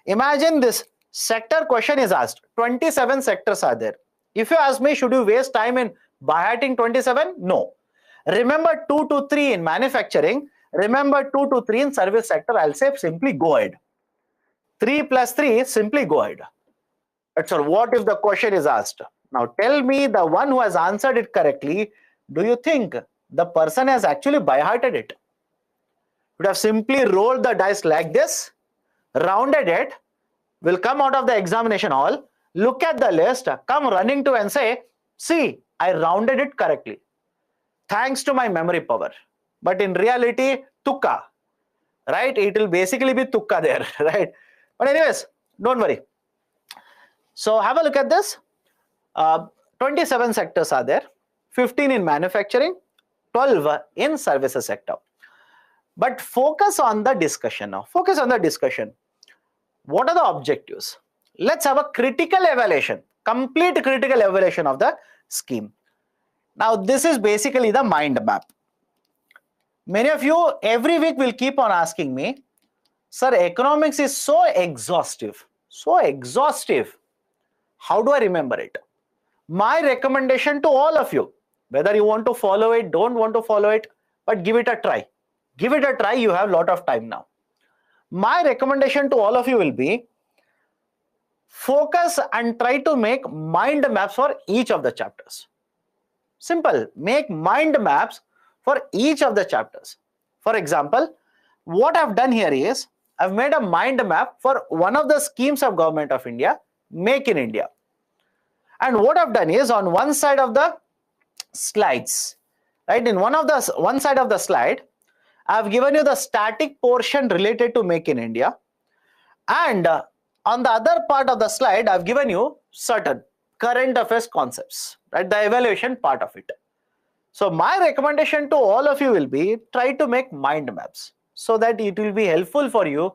Imagine this sector question is asked. 27 sectors are there. If you ask me, should you waste time in by-hearting 27? No. Remember 2 to 3 in manufacturing. Remember 2 to 3 in service sector. I'll say simply go ahead. 3 plus 3, simply go ahead. So what if the question is asked? Now tell me, the one who has answered it correctly, do you think the person has actually by-hearted it? Would have simply rolled the dice like this, rounded it, will come out of the examination hall, look at the list, come running to and say, see, I rounded it correctly, thanks to my memory power. But in reality, tukka, right? It will basically be tukka there, right? But anyways, don't worry. So have a look at this. 27 sectors are there, 15 in manufacturing, 12 in services sector. But focus on the discussion now. Focus on the discussion. What are the objectives? Let's have a critical evaluation, complete critical evaluation of the scheme. Now this is basically the mind map. Many of you every week will keep on asking me, sir, economics is so exhaustive, so exhaustive. How do I remember it? My recommendation to all of you, whether you want to follow it, don't want to follow it, but give it a try. Give it a try. You have a lot of time now. My recommendation to all of you will be, focus and try to make mind maps for each of the chapters. Simple. Make mind maps for each of the chapters. For example, what I've done here is, I've made a mind map for one of the schemes of Government of India, Make in India. And what I've done is, on one side of the slides, right, in one side of the slide, I've given you the static portion related to Make in India, and on the other part of the slide, I've given you certain current affairs concepts, right, the evaluation part of it. So my recommendation to all of you will be, try to make mind maps so that it will be helpful for you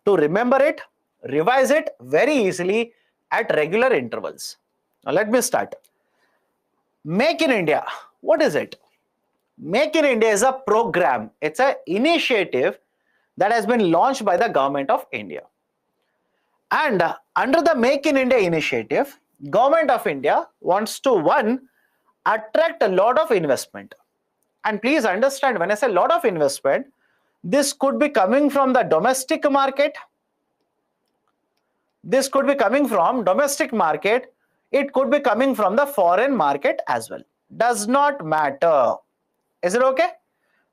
to remember it, revise it very easily at regular intervals. Now let me start. Make in India, what is it? Make in India is a program. It's an initiative that has been launched by the Government of India. And under the Make in India initiative, Government of India wants to, one, attract a lot of investment. And please understand, when I say lot of investment, this could be coming from the domestic market. This could be coming from domestic market. It could be coming from the foreign market as well. Does not matter. Is it okay?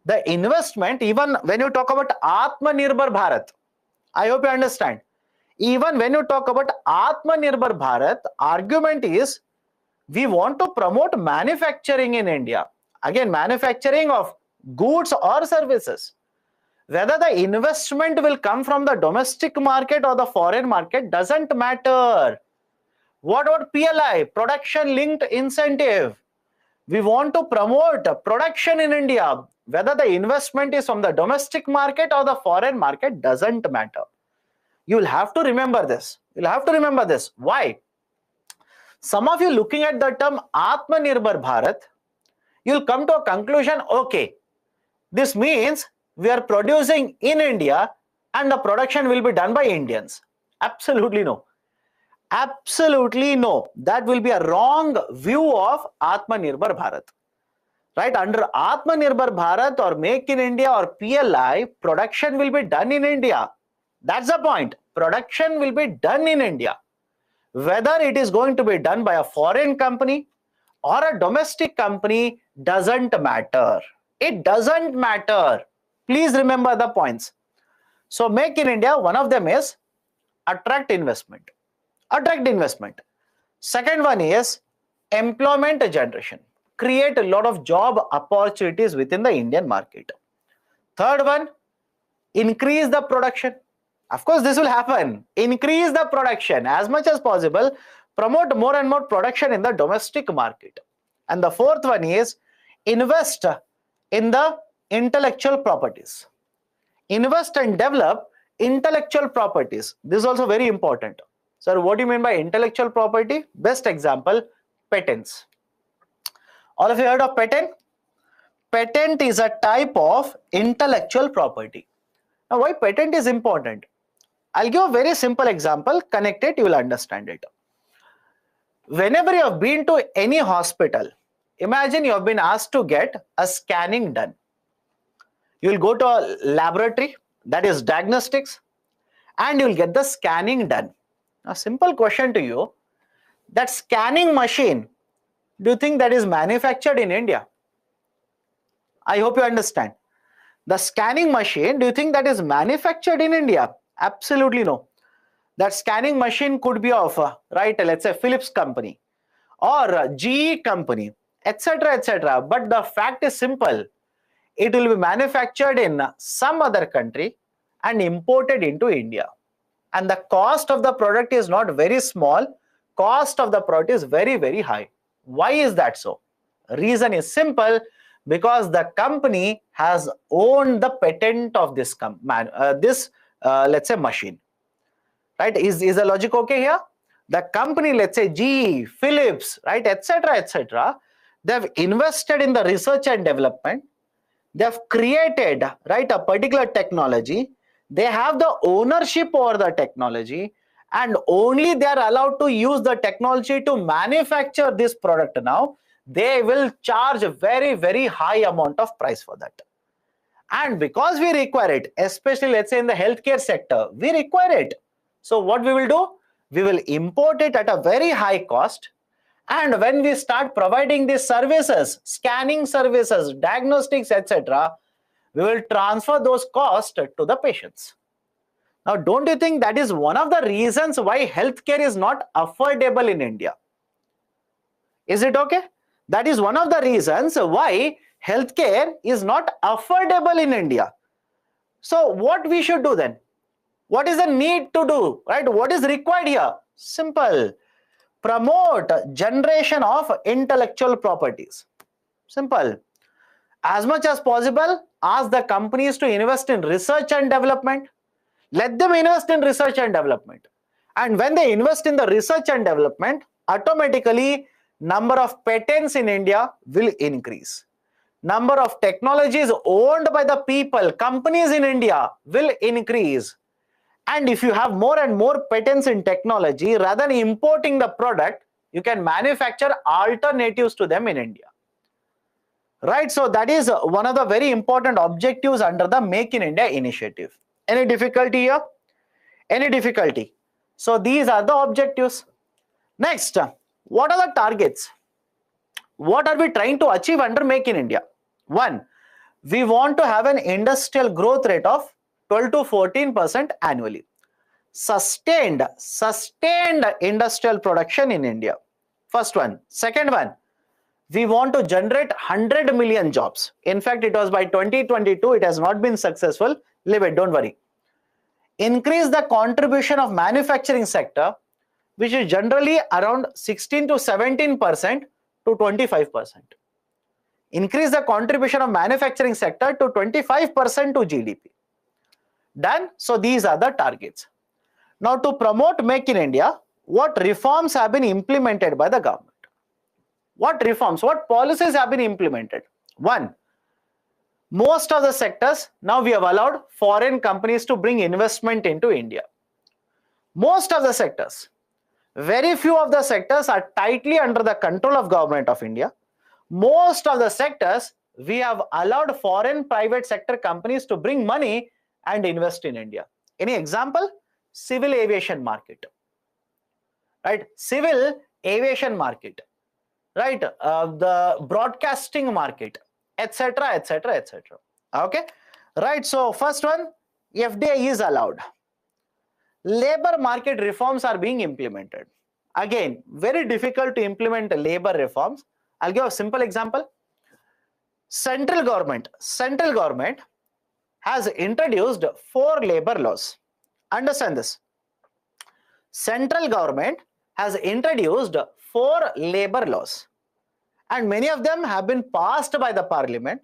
The investment, even when you talk about Atmanirbhar Bharat, I hope you understand. Even when you talk about Atmanirbhar Bharat, argument is, we want to promote manufacturing in India. Again, manufacturing of goods or services. Whether the investment will come from the domestic market or the foreign market doesn't matter. What about PLI? Production linked incentive. We want to promote production in India. Whether the investment is from the domestic market or the foreign market doesn't matter. You'll have to remember this. You'll have to remember this. Why? Some of you looking at the term Atmanirbhar Bharat, you'll come to a conclusion, okay, this means we are producing in India and the production will be done by Indians. Absolutely no. Absolutely no. That will be a wrong view of Atmanirbhar Bharat. Right? Under Atmanirbhar Bharat or Make in India or PLI, production will be done in India. That's the point. Production will be done in India. Whether it is going to be done by a foreign company or a domestic company doesn't matter. It doesn't matter. Please remember the points. So Make in India, one of them is attract investment. Attract investment. Second one is employment generation. Create a lot of job opportunities within the Indian market. Third one, increase the production. Of course, this will happen. Increase the production as much as possible. Promote more and more production in the domestic market. And the fourth one is invest in the intellectual properties. Invest and develop intellectual properties. This is also very important. Sir, what do you mean by intellectual property? Best example, patents. All of you heard of patent? Patent is a type of intellectual property. Now, why patent is important? I'll give a very simple example. Connect it, you will understand it. Whenever you have been to any hospital, imagine you have been asked to get a scanning done. You will go to a laboratory, that is diagnostics, and you will get the scanning done. A simple question to you, that scanning machine, do you think that is manufactured in India? I hope you understand. The scanning machine, do you think that is manufactured in India? Absolutely no. That scanning machine could be of, right, let's say Philips company or GE company, etc., etc. But the fact is simple. It will be manufactured in some other country and imported into India. And the cost of the product is not very small. Cost of the product is very, very high. Why is that so? Reason is simple, because the company has owned the patent of this let's say machine. Right? Is the logic okay here? The company, let's say GE, Philips, right, etc., etc., they have invested in the research and development. They have created, right, a particular technology. They have the ownership over the technology, and only they are allowed to use the technology to manufacture this product. Now they will charge a very, very high amount of price for that. And because we require it, especially let's say in the healthcare sector, we require it. So what we will do? We will import it at a very high cost. And when we start providing these services, scanning services, diagnostics, etc., we will transfer those costs to the patients. Now, don't you think that is one of the reasons why healthcare is not affordable in India? Is it okay? That is one of the reasons why healthcare is not affordable in India. So what we should do then? What is the need to do, right? What is required here? Simple. Promote generation of intellectual properties. Simple. As much as possible, ask the companies to invest in research and development. Let them invest in research and development. And when they invest in the research and development, automatically number of patents in India will increase. Number of technologies owned by the people, companies in India will increase. And if you have more and more patents in technology, rather than importing the product, you can manufacture alternatives to them in India. Right? So that is one of the very important objectives under the Make in India initiative. Any difficulty here? Any difficulty? So these are the objectives. Next, what are the targets? What are we trying to achieve under Make in India? One, we want to have an industrial growth rate of 12 to 14% annually. Sustained industrial production in India. First one. Second one, we want to generate 100 million jobs. In fact, it was by 2022, it has not been successful. Leave it, don't worry. Increase the contribution of manufacturing sector, which is generally around 16 to 17% to 25%. Increase the contribution of manufacturing sector to 25% to GDP. Done? So these are the targets. Now to promote Make in India, what reforms have been implemented by the government? What reforms, what policies have been implemented? One, most of the sectors, now we have allowed foreign companies to bring investment into India. Most of the sectors. Very few of the sectors are tightly under the control of Government of India. Most of the sectors, we have allowed foreign private sector companies to bring money and invest in India. Any example? Civil aviation market, right? Civil aviation market, right? The broadcasting market, etc., etc., etc. Okay, right? So first one, FDI is allowed. Labor market reforms are being implemented. Again, very difficult to implement labor reforms. I'll give a simple example. Central government has introduced 4 labor laws. Understand this. Central government has introduced 4 labor laws, and many of them have been passed by the parliament,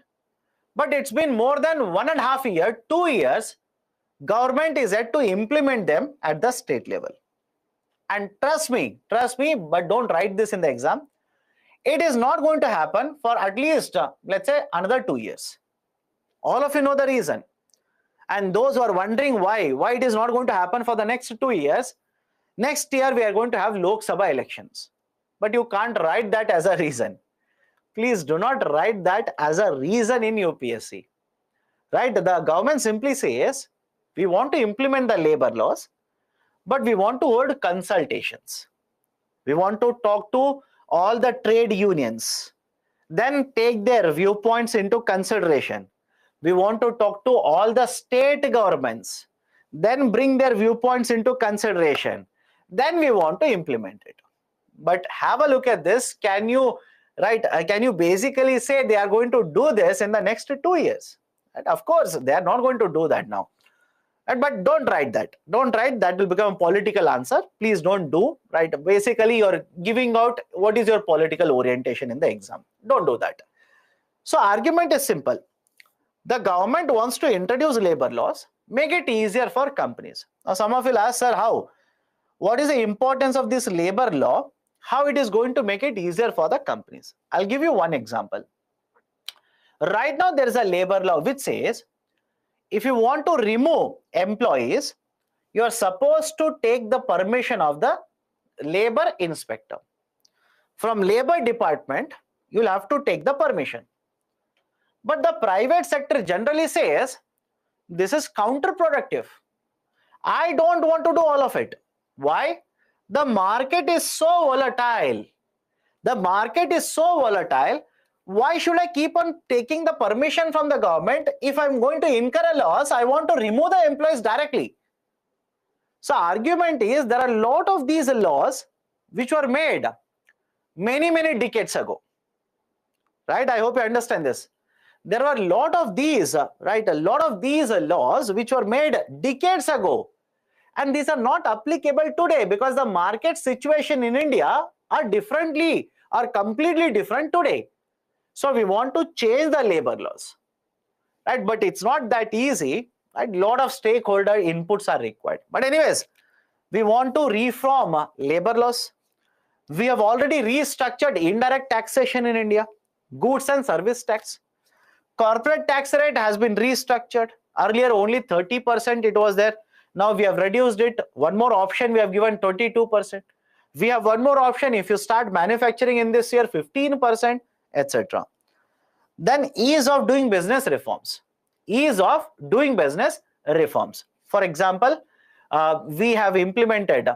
but it's been more than 1.5 years, 2 years, government is yet to implement them at the state level. And trust me, but don't write this in the exam. It is not going to happen for at least, let's say, another 2 years. All of you know the reason. And those who are wondering why it is not going to happen for the next 2 years, next year we are going to have Lok Sabha elections. But you can't write that as a reason. Please do not write that as a reason in UPSC. Right? The government simply says, we want to implement the labor laws, but we want to hold consultations. We want to talk to all the trade unions, then take their viewpoints into consideration. We want to talk to all the state governments, then bring their viewpoints into consideration. Then we want to implement it. But have a look at this. Can you basically say they are going to do this in the next 2 years? Right? Of course, they are not going to do that now. Right? But don't write that. Don't write that, will become a political answer. Please don't do. Right? Basically, you're giving out what is your political orientation in the exam. Don't do that. So argument is simple. The government wants to introduce labor laws, make it easier for companies. Now some of you will ask, sir, how? What is the importance of this labor law? How it is going to make it easier for the companies? I'll give you one example. Right now there is a labor law which says, if you want to remove employees, you are supposed to take the permission of the labor inspector. From labor department, you'll have to take the permission. But the private sector generally says, this is counterproductive. I don't want to do all of it. Why? The market is so volatile. The market is so volatile. Why should I keep on taking the permission from the government? If I'm going to incur a loss, I want to remove the employees directly. So argument is, there are a lot of these laws which were made many decades ago. Right? I hope you understand this. There were a lot of these, right? A lot of these laws which were made decades ago. And these are not applicable today because the market situation in India are completely different today. So we want to change the labor laws, right? But it's not that easy, right? Lot of stakeholder inputs are required. But anyways, we want to reform labor laws. We have already restructured indirect taxation in India, goods and service tax. Corporate tax rate has been restructured. Earlier only 30% it was there. Now we have reduced it. One more option we have given 22%. We have one more option, if you start manufacturing in this year, 15%, etc. Then ease of doing business reforms. Ease of doing business reforms. For example, we have implemented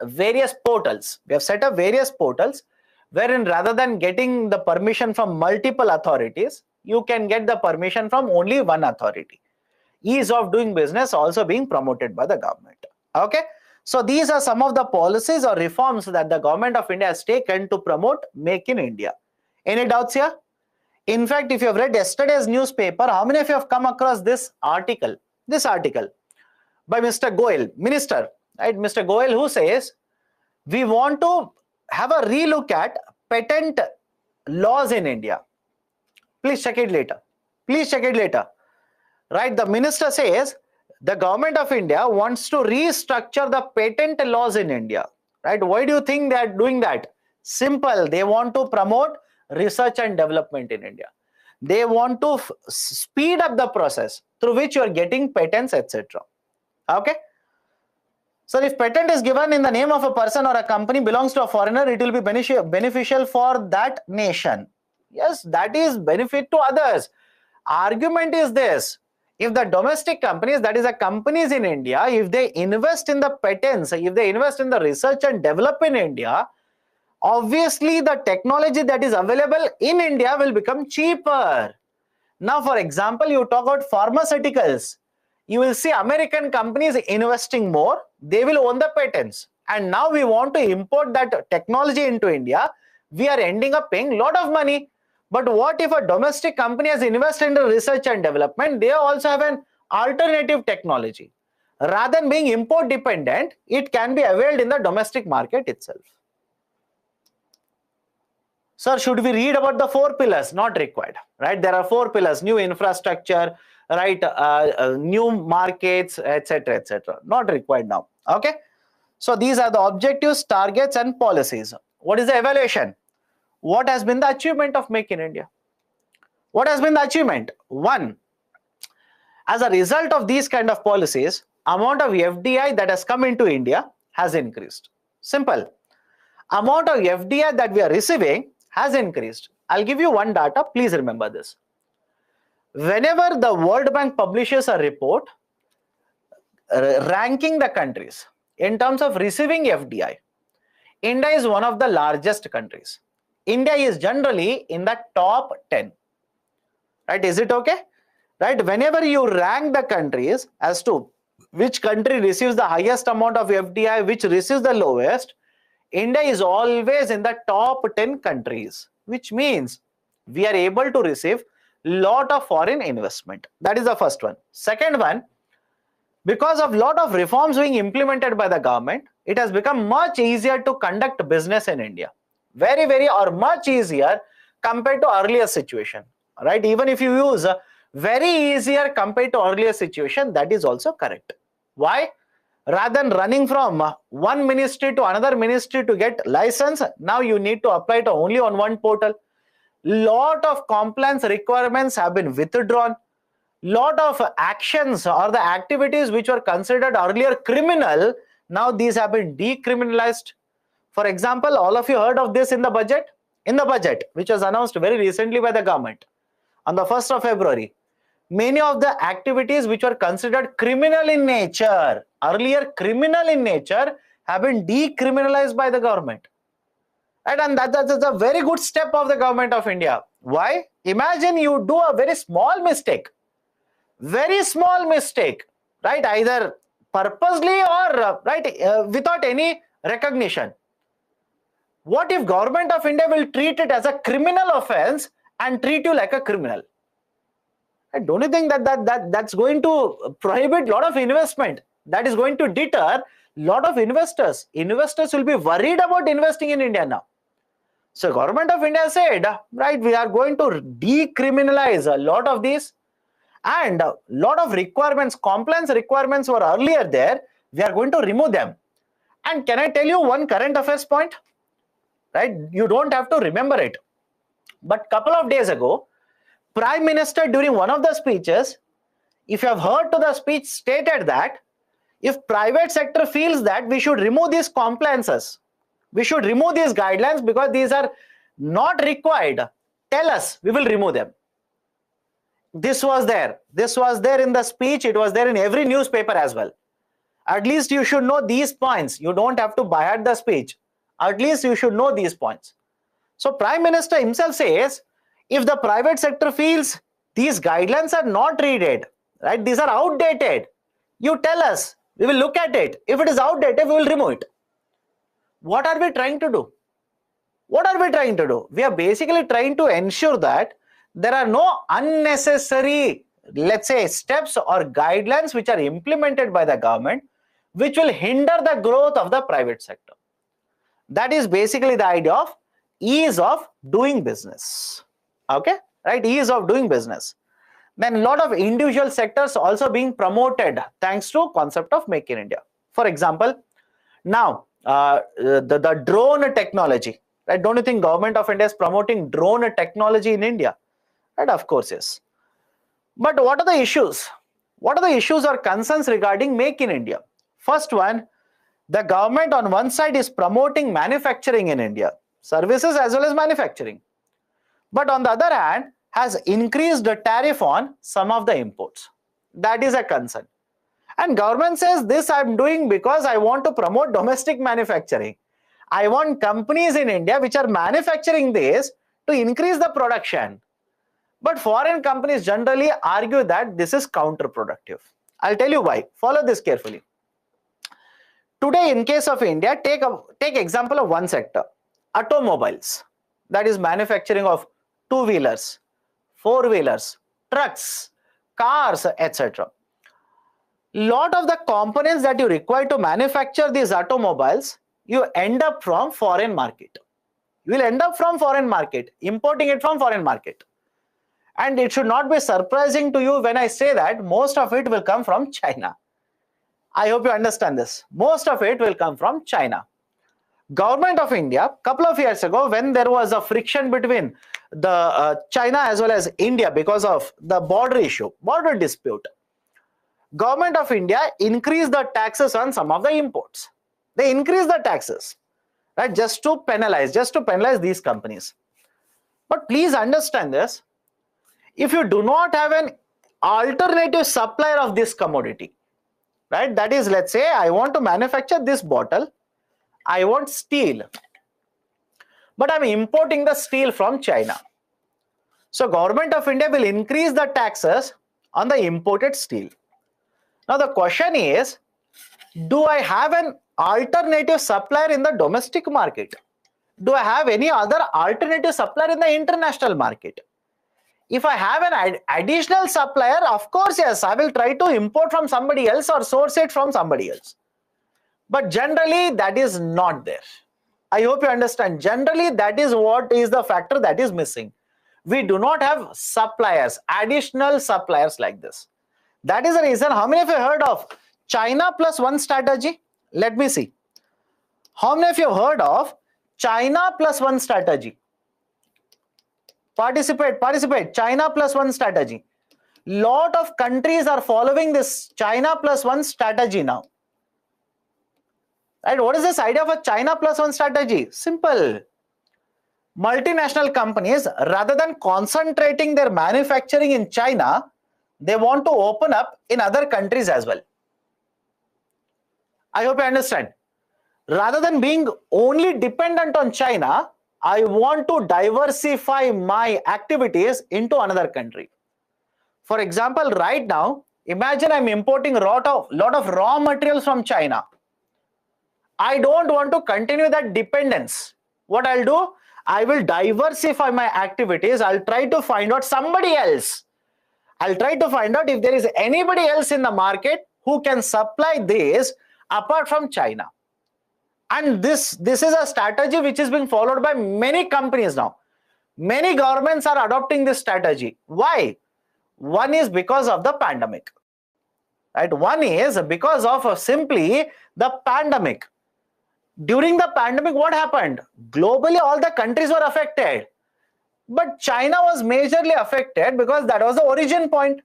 various portals. We have set up various portals wherein rather than getting the permission from multiple authorities, you can get the permission from only one authority. Ease of doing business also being promoted by the government. Okay. So these are some of the policies or reforms that the government of India has taken to promote Make in India. Any doubts here? In fact, if you have read yesterday's newspaper, how many of you have come across this article? This article by Mr. Goel, minister, right? Mr. Goel, who says, we want to have a relook at patent laws in India. Please check it later. Please check it later. Right? The minister says the government of India wants to restructure the patent laws in India. Right? Why do you think they are doing that? Simple. They want to promote research and development in India. They want to speed up the process through which you are getting patents, etc. Okay. So if patent is given in the name of a person or a company belongs to a foreigner, it will be beneficial for that nation. Yes, that is benefit to others. Argument is this: if the domestic companies, that is the companies in India, if they invest in the patents, if they invest in the research and develop in India, obviously the technology that is available in India will become cheaper. Now, for example, you talk about pharmaceuticals. You will see American companies investing more. They will own the patents. And now we want to import that technology into India. We are ending up paying a lot of money. But what if a domestic company has invested in research and development? They also have an alternative technology. Rather than being import dependent, it can be availed in the domestic market itself. Sir, should we read about the 4 pillars? Not required, right? There are 4 pillars: new infrastructure, right? New markets, etc., etc. Not required now. Okay. So these are the objectives, targets, and policies. What is the evaluation? What has been the achievement of Make in India? What has been the achievement? 1. As a result of these kind of policies, amount of FDI that has come into India has increased. Simple. Amount of FDI that we are receiving has increased. I'll give you one data. Please remember this. Whenever the World Bank publishes a report ranking the countries in terms of receiving FDI, India is one of the largest countries. India is generally in the top 10. Right? Is it okay? Right? Whenever you rank the countries as to which country receives the highest amount of FDI, which receives the lowest, India is always in the top 10 countries, which means we are able to receive lot of foreign investment. That is the first one. Second one, because of lot of reforms being implemented by the government, it has become much easier to conduct business in India. Very, or much easier compared to earlier situation. Right? Even if you use very easier compared to earlier situation, that is also correct. Why? Rather than running from one ministry to another ministry to get license, now you need to apply to only on one portal. Lot of compliance requirements have been withdrawn. Lot of actions or the activities which were considered earlier criminal, now these have been decriminalized. For example, all of you heard of this in the budget? In the budget, which was announced very recently by the government on the 1st of February. Many of the activities which were considered criminal in nature, earlier criminal in nature, have been decriminalized by the government. Right? And that's a very good step of the government of India. Why? Imagine you do a very small mistake, right? Either purposely or without any recognition. What if government of India will treat it as a criminal offense and treat you like a criminal? Don't you think that's going to prohibit a lot of investment? That is going to deter a lot of investors. Investors will be worried about investing in India now. So government of India said, right, we are going to decriminalize a lot of these, and a lot of requirements, compliance requirements were earlier there. We are going to remove them. And can I tell you one current affairs point? Right? You don't have to remember it. But couple of days ago, Prime Minister during one of the speeches, if you have heard to the speech, stated that if private sector feels that we should remove these compliances, we should remove these guidelines because these are not required, tell us, we will remove them. This was there in the speech. It was there in every newspaper as well. At least you should know these points. You don't have to buy at the speech. At least you should know these points. So Prime Minister himself says, if the private sector feels these guidelines are not needed, right, these are outdated, you tell us, we will look at it. If it is outdated, we will remove it. What are we trying to do? What are we trying to do? We are basically trying to ensure that there are no unnecessary, let's say, steps or guidelines which are implemented by the government which will hinder the growth of the private sector. That is basically the idea of ease of doing business. Okay, right? Ease of doing business. Then a lot of individual sectors also being promoted thanks to concept of Make in India. For example, now the drone technology, Right? Don't you think government of India is promoting drone technology in India? Right? Of course, yes. But what are the issues? What are the issues or concerns regarding Make in India? First one, the government on one side is promoting manufacturing in India, services as well as manufacturing. But on the other hand, has increased the tariff on some of the imports. That is a concern. And government says this I'm doing because I want to promote domestic manufacturing. I want companies in India which are manufacturing this to increase the production. But foreign companies generally argue that this is counterproductive. I'll tell you why. Follow this carefully. Today, in case of India, take example of one sector, automobiles, that is manufacturing of two-wheelers, four-wheelers, trucks, cars, etc. Lot of the components that you require to manufacture these automobiles, you end up from foreign market. You will end up from foreign market, importing it from foreign market. And it should not be surprising to you when I say that most of it will come from China. I hope you understand this. Most of it will come from China. Government of India, couple of years ago, when there was a friction between the China as well as India because of the border issue, border dispute, Government of India increased the taxes on some of the imports. They increased the taxes, right, just to penalize these companies. But please understand this. If you do not have an alternative supplier of this commodity, right, that is, let's say I want to manufacture this bottle, I want steel, but I'm importing the steel from China. So Government of India will increase the taxes on the imported steel. Now the question is, do I have an alternative supplier in the domestic market? Do I have any other alternative supplier in the international market? If I have an additional supplier, of course, yes, I will try to import from somebody else or source it from somebody else. But generally, that is not there. I hope you understand. Generally, that is what is the factor that is missing. We do not have suppliers, additional suppliers like this. That is the reason. How many of you heard of China plus one strategy? Let me see. How many of you heard of China plus one strategy? Participate. China plus one strategy. Lot of countries are following this China plus one strategy now. Right? What is this idea of a China plus one strategy? Simple. Multinational companies, rather than concentrating their manufacturing in China, they want to open up in other countries as well. I hope you understand. Rather than being only dependent on China, I want to diversify my activities into another country. For example, right now, imagine I'm importing a lot of raw materials from China. I don't want to continue that dependence. What I'll do, I will diversify my activities. I'll try to find out somebody else. I'll try to find out if there is anybody else in the market who can supply this apart from China. And this is a strategy which is being followed by many companies now. Many governments are adopting this strategy. Why? One is because of the pandemic. Right? One is because of simply the pandemic. During the pandemic, what happened? Globally, all the countries were affected. But China was majorly affected because that was the origin point.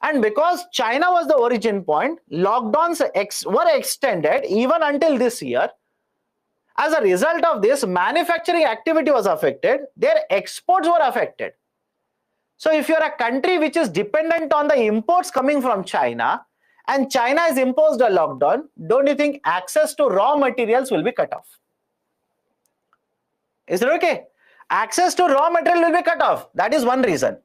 And because China was the origin point, lockdowns were extended even until this year. As a result of this, manufacturing activity was affected. Their exports were affected. So if you're a country which is dependent on the imports coming from China, and China has imposed a lockdown, don't you think access to raw materials will be cut off? Is it okay? Access to raw material will be cut off. That is one reason.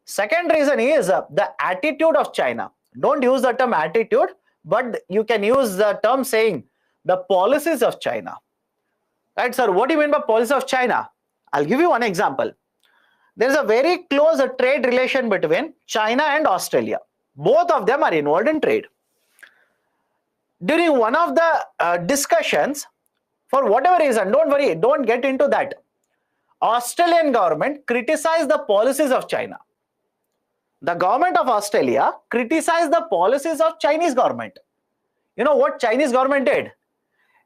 Second reason is the attitude of China. Don't use the term attitude, but you can use the term saying the policies of China. Right, sir? What do you mean by policy of China? I'll give you one example. There is a very close trade relation between China and Australia. Both of them are involved in trade. During one of the discussions, for whatever reason, don't worry, don't get into that. Australian government criticized the policies of China. The government of Australia criticized the policies of Chinese government. You know what Chinese government did?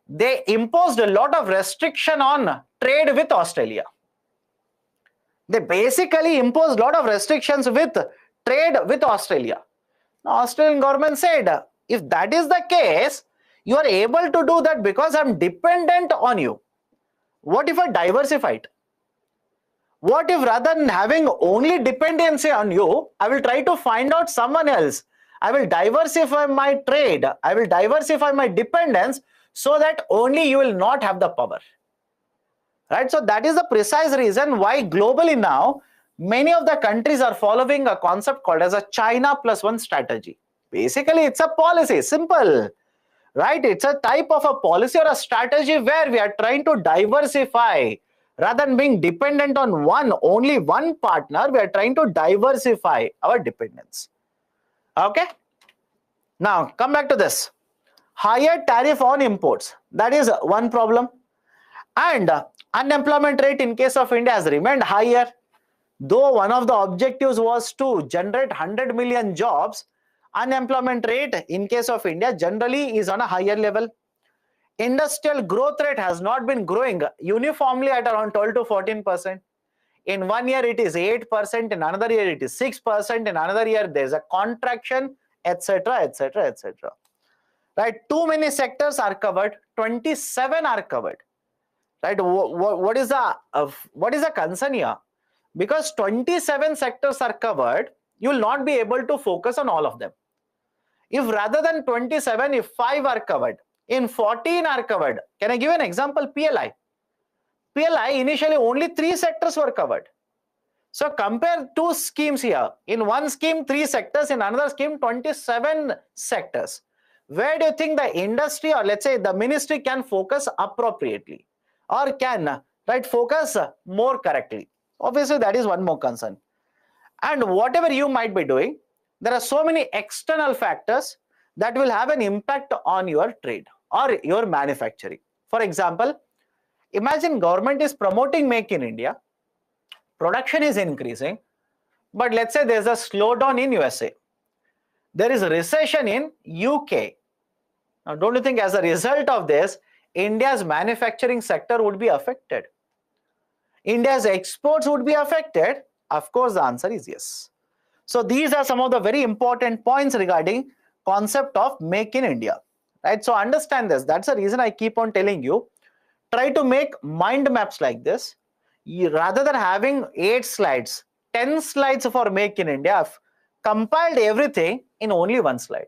They imposed a lot of restriction on trade with Australia. They basically imposed a lot of restrictions with trade with Australia. Now, Australian government said, if that is the case, you are able to do that because I'm dependent on you. What if I diversify it? What if rather than having only dependency on you, I will try to find out someone else. I will diversify my trade. I will diversify my dependence so that only you will not have the power. Right? So that is the precise reason why globally now, many of the countries are following a concept called as a China plus one strategy. Basically, it's a policy, simple. Right? It's a type of a policy or a strategy where we are trying to diversify. Rather than being dependent on only one partner, we are trying to diversify our dependence. Okay? Now, come back to this. Higher tariff on imports. That is one problem. And unemployment rate in case of India has remained higher. Though one of the objectives was to generate 100 million jobs, unemployment rate in case of India generally is on a higher level. Industrial growth rate has not been growing uniformly at around 12 to 14%. In 1 year it is 8%, in another year it is 6%, in another year there is a contraction, etc., etc., etc. Right? Too many sectors are covered, 27 are covered. Right? What is the concern here? Because 27 sectors are covered, you will not be able to focus on all of them. If rather than 27, if 5 are covered, in 14 are covered. Can I give an example? PLI. PLI, initially only 3 sectors were covered. So compare 2 schemes here. In one scheme, 3 sectors, in another scheme, 27 sectors. Where do you think the industry or let's say the ministry can focus appropriately or can focus more correctly? Obviously, that is one more concern. And whatever you might be doing, there are so many external factors that will have an impact on your trade or your manufacturing. For example, imagine government is promoting Make in India, production is increasing, but let's say there's a slowdown in USA. There is a recession in UK. Now, don't you think as a result of this, India's manufacturing sector would be affected? India's exports would be affected? Of course, the answer is yes. So these are some of the very important points regarding concept of Make in India. Right? So understand this. That's the reason I keep on telling you, try to make mind maps like this. Rather than having 8 slides, 10 slides for Make in India, I've compiled everything in only 1 slide.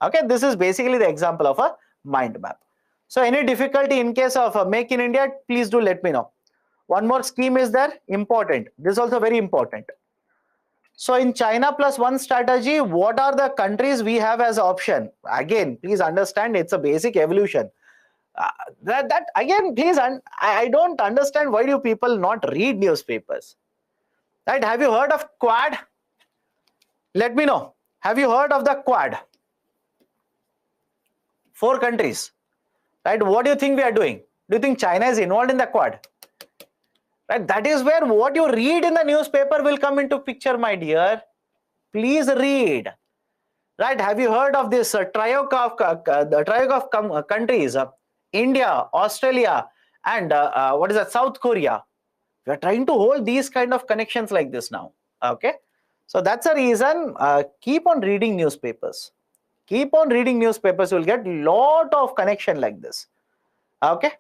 Okay, this is basically the example of a mind map. So any difficulty in case of Make in India, please do let me know. One more scheme is there, important. This is also very important. So in China plus one strategy, what are the countries we have as option? Again, please understand it's a basic evolution. Again, please, I don't understand why do people not read newspapers. Right? Have you heard of Quad? Let me know. Have you heard of the Quad? 4 countries. Right? What do you think we are doing? Do you think China is involved in the Quad? Right? That is where what you read in the newspaper will come into picture, my dear. Please read. Right? Have you heard of this triangle of countries? India, Australia, and what is that? South Korea. We are trying to hold these kind of connections like this now. Okay. So that's a reason. Keep on reading newspapers. Keep on reading newspapers. You'll get lot of connection like this. Okay.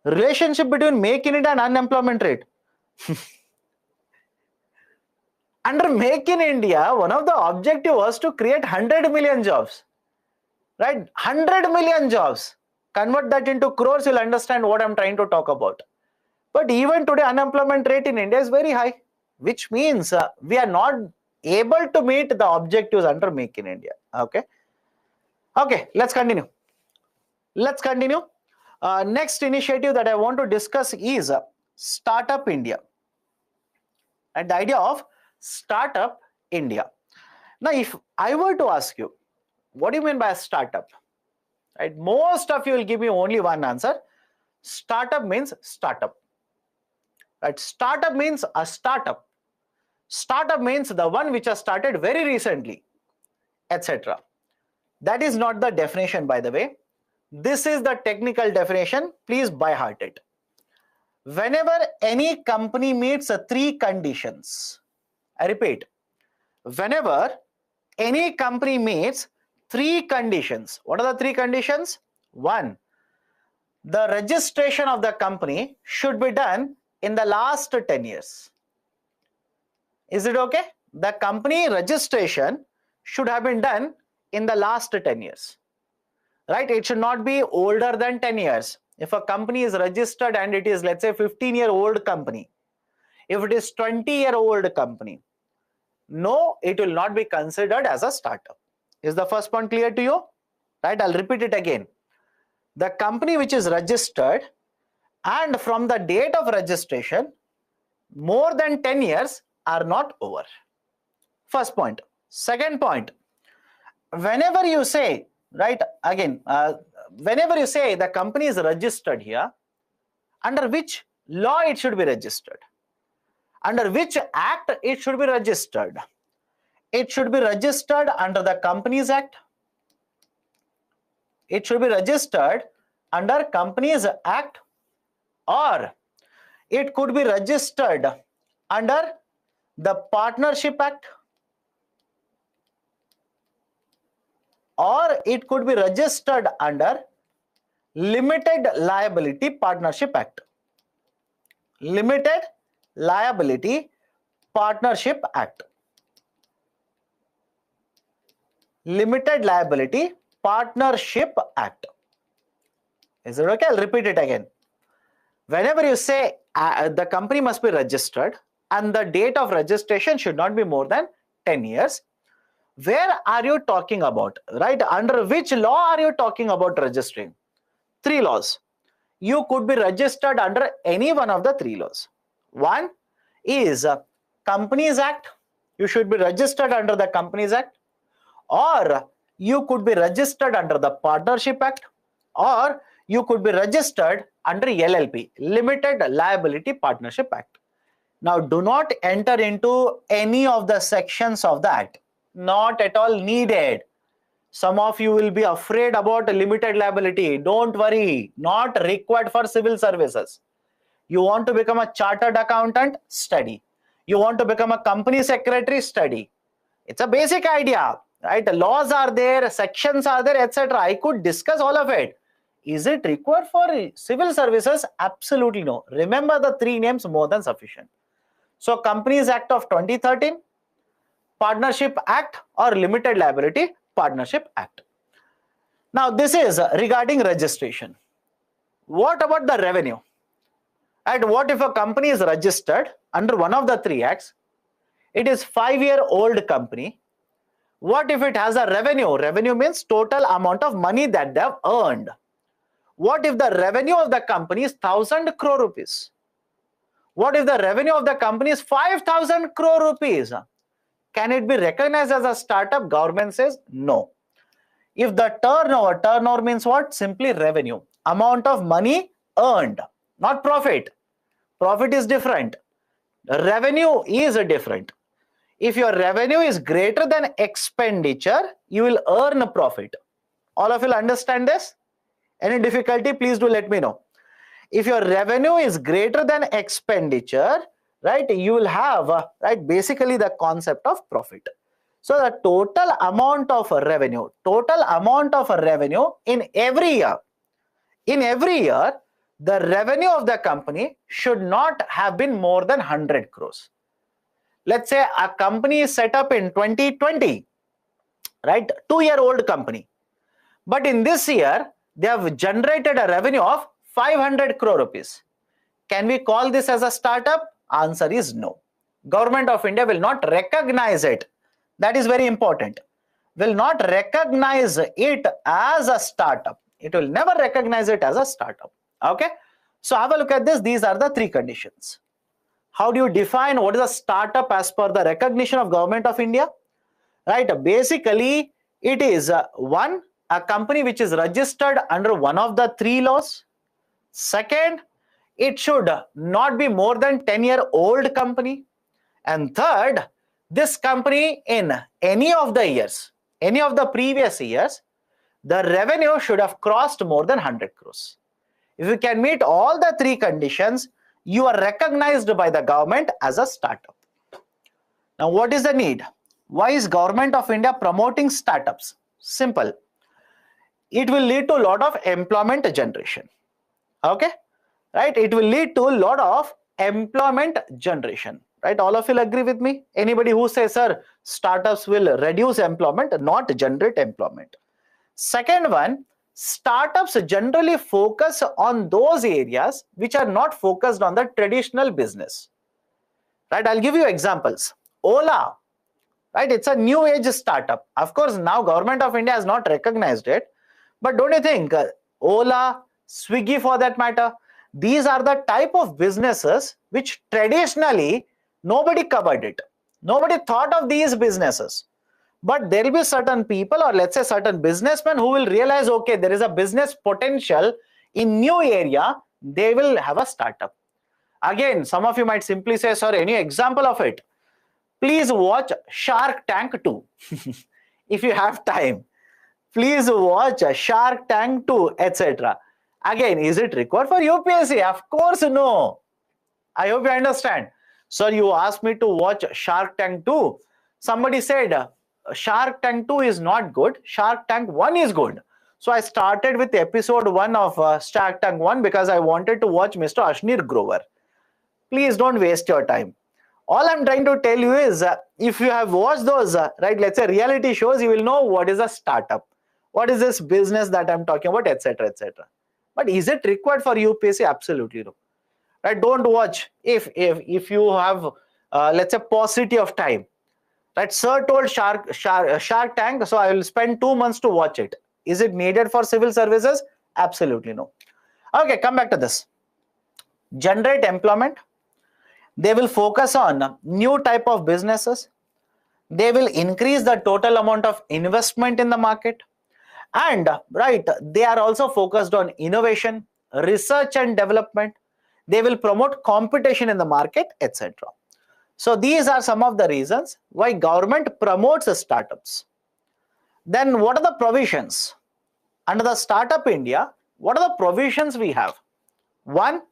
Relationship between Make in India and unemployment rate. Under Make in India, one of the objective was to create 100 million jobs. Right? 100 million jobs. Convert that into crores, you'll understand what I'm trying to talk about. But even today, unemployment rate in India is very high, which means we are not able to meet the objectives under Make in India. Okay. Okay, let's continue. Let's continue. Next initiative that I want to discuss is Startup India. And the idea of Startup India. Now, if I were to ask you, what do you mean by a startup? Right? Most of you will give me only one answer. Startup means startup. Right? Startup means a startup. Startup means the one which has started very recently, etc. That is not the definition, by the way. This is the technical definition. Please by heart it. whenever any company meets three conditions. I repeat, whenever any company meets three conditions. What are the three conditions? One, the registration of the company should be done in the last 10 years. Is it okay? The company registration should have been done in the last 10 years. Right? It should not be older than 10 years. If a company is registered and it is, let's say, 15-year-old company, if it is 20-year-old company, no, it will not be considered as a startup. Is the first point clear to you? Right? I'll repeat it again. The company which is registered and from the date of registration, more than 10 years are not over. First point. Second point, whenever you say, right, again, whenever you say the company is registered here, under which law it should be registered? Under which act it should be registered? It should be registered under the Companies Act. It should be registered under Companies Act, or it could be registered under the Partnership Act, or it could be registered under Limited Liability Partnership Act. Limited Liability Partnership Act. Limited Liability Partnership Act. Is it okay? I'll repeat it again. Whenever you say the company must be registered and the date of registration should not be more than 10 years, where are you talking about? Right? Under which law are you talking about registering? Three laws. You could be registered under any one of the three laws. One is Companies Act. You should be registered under the Companies Act, or you could be registered under the Partnership Act, or you could be registered under LLP, Limited Liability Partnership Act. Now, do not enter into any of the sections of the Act. Not at all needed. Some of you will be afraid about limited liability. Don't worry, not required for civil services. You want to become a chartered accountant? Study. You want to become a company secretary? Study. It's a basic idea, right? The laws are there, sections are there, etc. I could discuss all of it. Is it required for civil services? Absolutely no. Remember the three names, more than sufficient. So, Companies Act of 2013, Partnership Act, or Limited Liability Partnership Act. Now, this is regarding registration. What about the revenue? And what if a company is registered under one of the three acts? It is 5-year-old company. What if it has a revenue? Revenue means total amount of money that they have earned. What if the revenue of the company is 1,000 crore rupees? What if the revenue of the company is 5,000 crore rupees? Can it be recognized as a startup? Government says no. If the turnover means what? Simply revenue, amount of money earned, not profit. Profit is different. Revenue is different. If your revenue is greater than expenditure, you will earn a profit. All of you understand this? Any difficulty? Please do let me know. If your revenue is greater than expenditure, right, you will have right, basically the concept of profit. So the total amount of revenue in every year, the revenue of the company should not have been more than 100 crores. Let's say a company is set up in 2020, right, 2-year-old company. But in this year, they have generated a revenue of 500 crore rupees. Can we call this as a startup? Answer is no. Government of India will not recognize it. That is very important. Will not recognize it as a startup. It will never recognize it as a startup. Okay. So have a look at this. These are the three conditions. How do you define what is a startup as per the recognition of Government of India? Right. Basically, it is one, a company which is registered under one of the three laws. Second, it should not be more than 10-year-old company. And third, this company in any of the years, any of the previous years, the revenue should have crossed more than 100 crores. If you can meet all the three conditions, you are recognized by the government as a startup. Now, what is the need? Why is Government of India promoting startups? Simple. It will lead to a lot of employment generation. Okay, right? It will lead to a lot of employment generation. Right? All of you will agree with me? Anybody who says, sir, startups will reduce employment, not generate employment. Second one, startups generally focus on those areas which are not focused on the traditional business. Right? I'll give you examples. Ola, right? It's a new age startup. Of course, now Government of India has not recognized it, but don't you think Ola, Swiggy for that matter, these are the type of businesses which traditionally nobody covered it. Nobody thought of these businesses. But there will be certain people, or let's say certain businessmen, who will realize, okay, there is a business potential in new area, they will have a startup. Again, some of you might simply say, sir, any example of it? Please watch Shark Tank 2. If you have time, please watch Shark Tank 2, etc. Again, is it required for UPSC? Of course, no. I hope you understand. Sir, you asked me to watch Shark Tank 2. Somebody said Shark Tank 2 is not good. Shark Tank 1 is good. So I started with episode 1 of Shark Tank 1 because I wanted to watch Mr. Ashnir Grover. Please don't waste your time. All I'm trying to tell you is if you have watched those, right, let's say reality shows, you will know what is a startup. What is this business that I'm talking about, etc., etc. But is it required for UPSC? Absolutely no. Right? Don't watch if you have, let's say, paucity of time. Right? Sir told Shark Tank, so I will spend 2 months to watch it. Is it needed for civil services? Absolutely no. Okay, come back to this. Generate employment. They will focus on new type of businesses. They will increase the total amount of investment in the market. And right, they are also focused on innovation, research and development. They will promote competition in the market, etc. So these are some of the reasons why government promotes startups. Then what are the provisions? Under the Startup India, what are the provisions we have? One,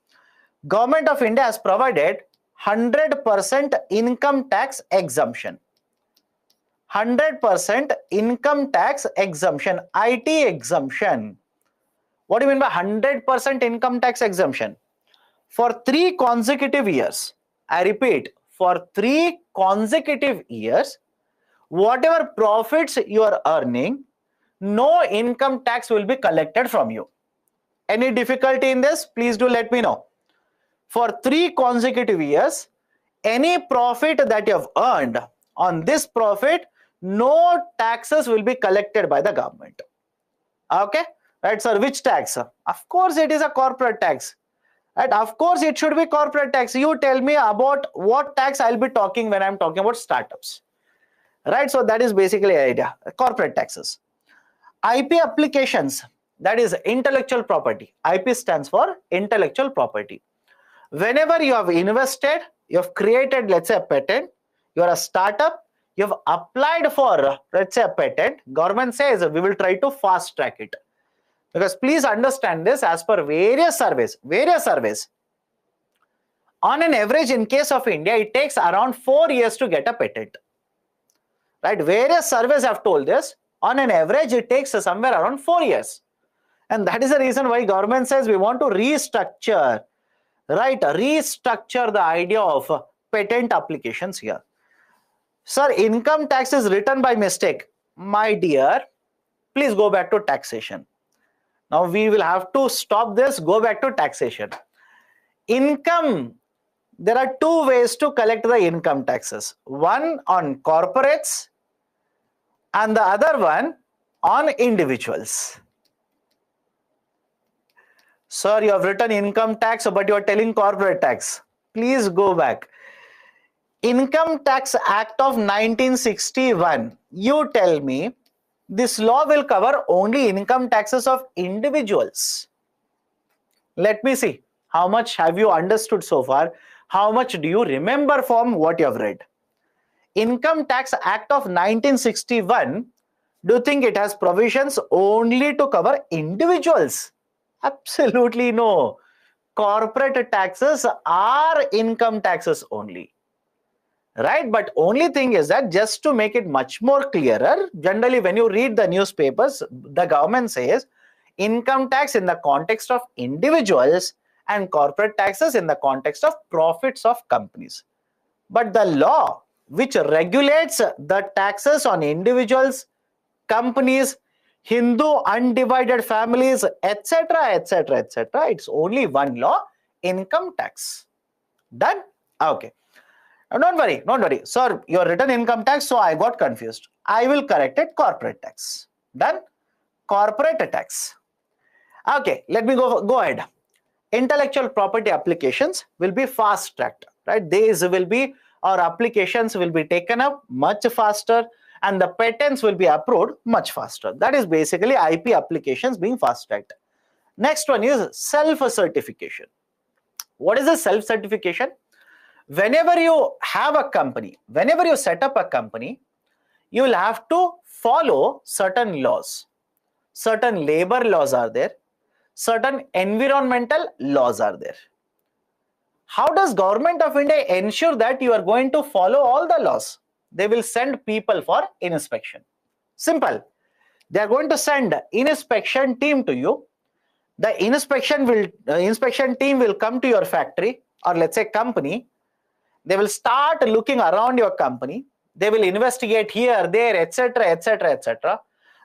Government of India has provided 100% income tax exemption. 100% income tax exemption, IT exemption. What do you mean by 100% income tax exemption? For 3 consecutive years, I repeat, for 3 consecutive years, whatever profits you are earning, no income tax will be collected from you. Any difficulty in this? Please do let me know. For 3 consecutive years, any profit that you have earned, on this profit, no taxes will be collected by the government. Okay? Right, sir, which tax? Of course, it is a corporate tax. Right? Of course, it should be corporate tax. You tell me about what tax I'll be talking when I'm talking about startups. Right? So that is basically the idea. Corporate taxes. IP applications, that is intellectual property. IP stands for intellectual property. Whenever you have invested, you have created, let's say, a patent, you are a startup, you have applied for, let's say, a patent, government says we will try to fast track it. Because please understand this, as per various surveys, on an average in case of India, it takes around 4 years to get a patent. Right? Various surveys have told this, on an average it takes somewhere around 4 years. And that is the reason why government says we want to restructure, right? Restructure the idea of patent applications here. Sir, income tax is written by mistake. My dear, please go back to taxation. Now we will have to stop this, go back to taxation. Income, there are 2 ways to collect the income taxes. One on corporates and the other one on individuals. Sir, you have written income tax, but you are telling corporate tax. Please go back. Income Tax Act of 1961. You tell me, this law will cover only income taxes of individuals. Let me see. How much have you understood so far? How much do you remember from what you have read? Income Tax Act of 1961, do you think it has provisions only to cover individuals? Absolutely no. corporate taxes are income taxes only. Right? But only thing is that just to make it much more clearer, generally when you read the newspapers, the government says income tax in the context of individuals and corporate taxes in the context of profits of companies. But the law which regulates the taxes on individuals, companies, Hindu undivided families, etc., etc., etc., it's only one law, income tax. Done? Okay. Don't worry. Sir, you have written income tax, so I got confused. I will correct it, corporate tax. Done? Corporate tax. Okay, let me go ahead. Intellectual property applications will be fast tracked, right? These will be, our applications will be taken up much faster and the patents will be approved much faster. That is basically IP applications being fast tracked. Next one is self-certification. What is a self-certification? Whenever you have a company, whenever you set up a company, you will have to follow certain laws. Certain labor laws are there. Certain environmental laws are there. How does Government of India ensure that you are going to follow all the laws? They will send people for inspection. Simple. They are going to send inspection team to you. The inspection team will come to your factory or let's say company. They will start looking around your company. They will investigate here, there, etc., etc., etc.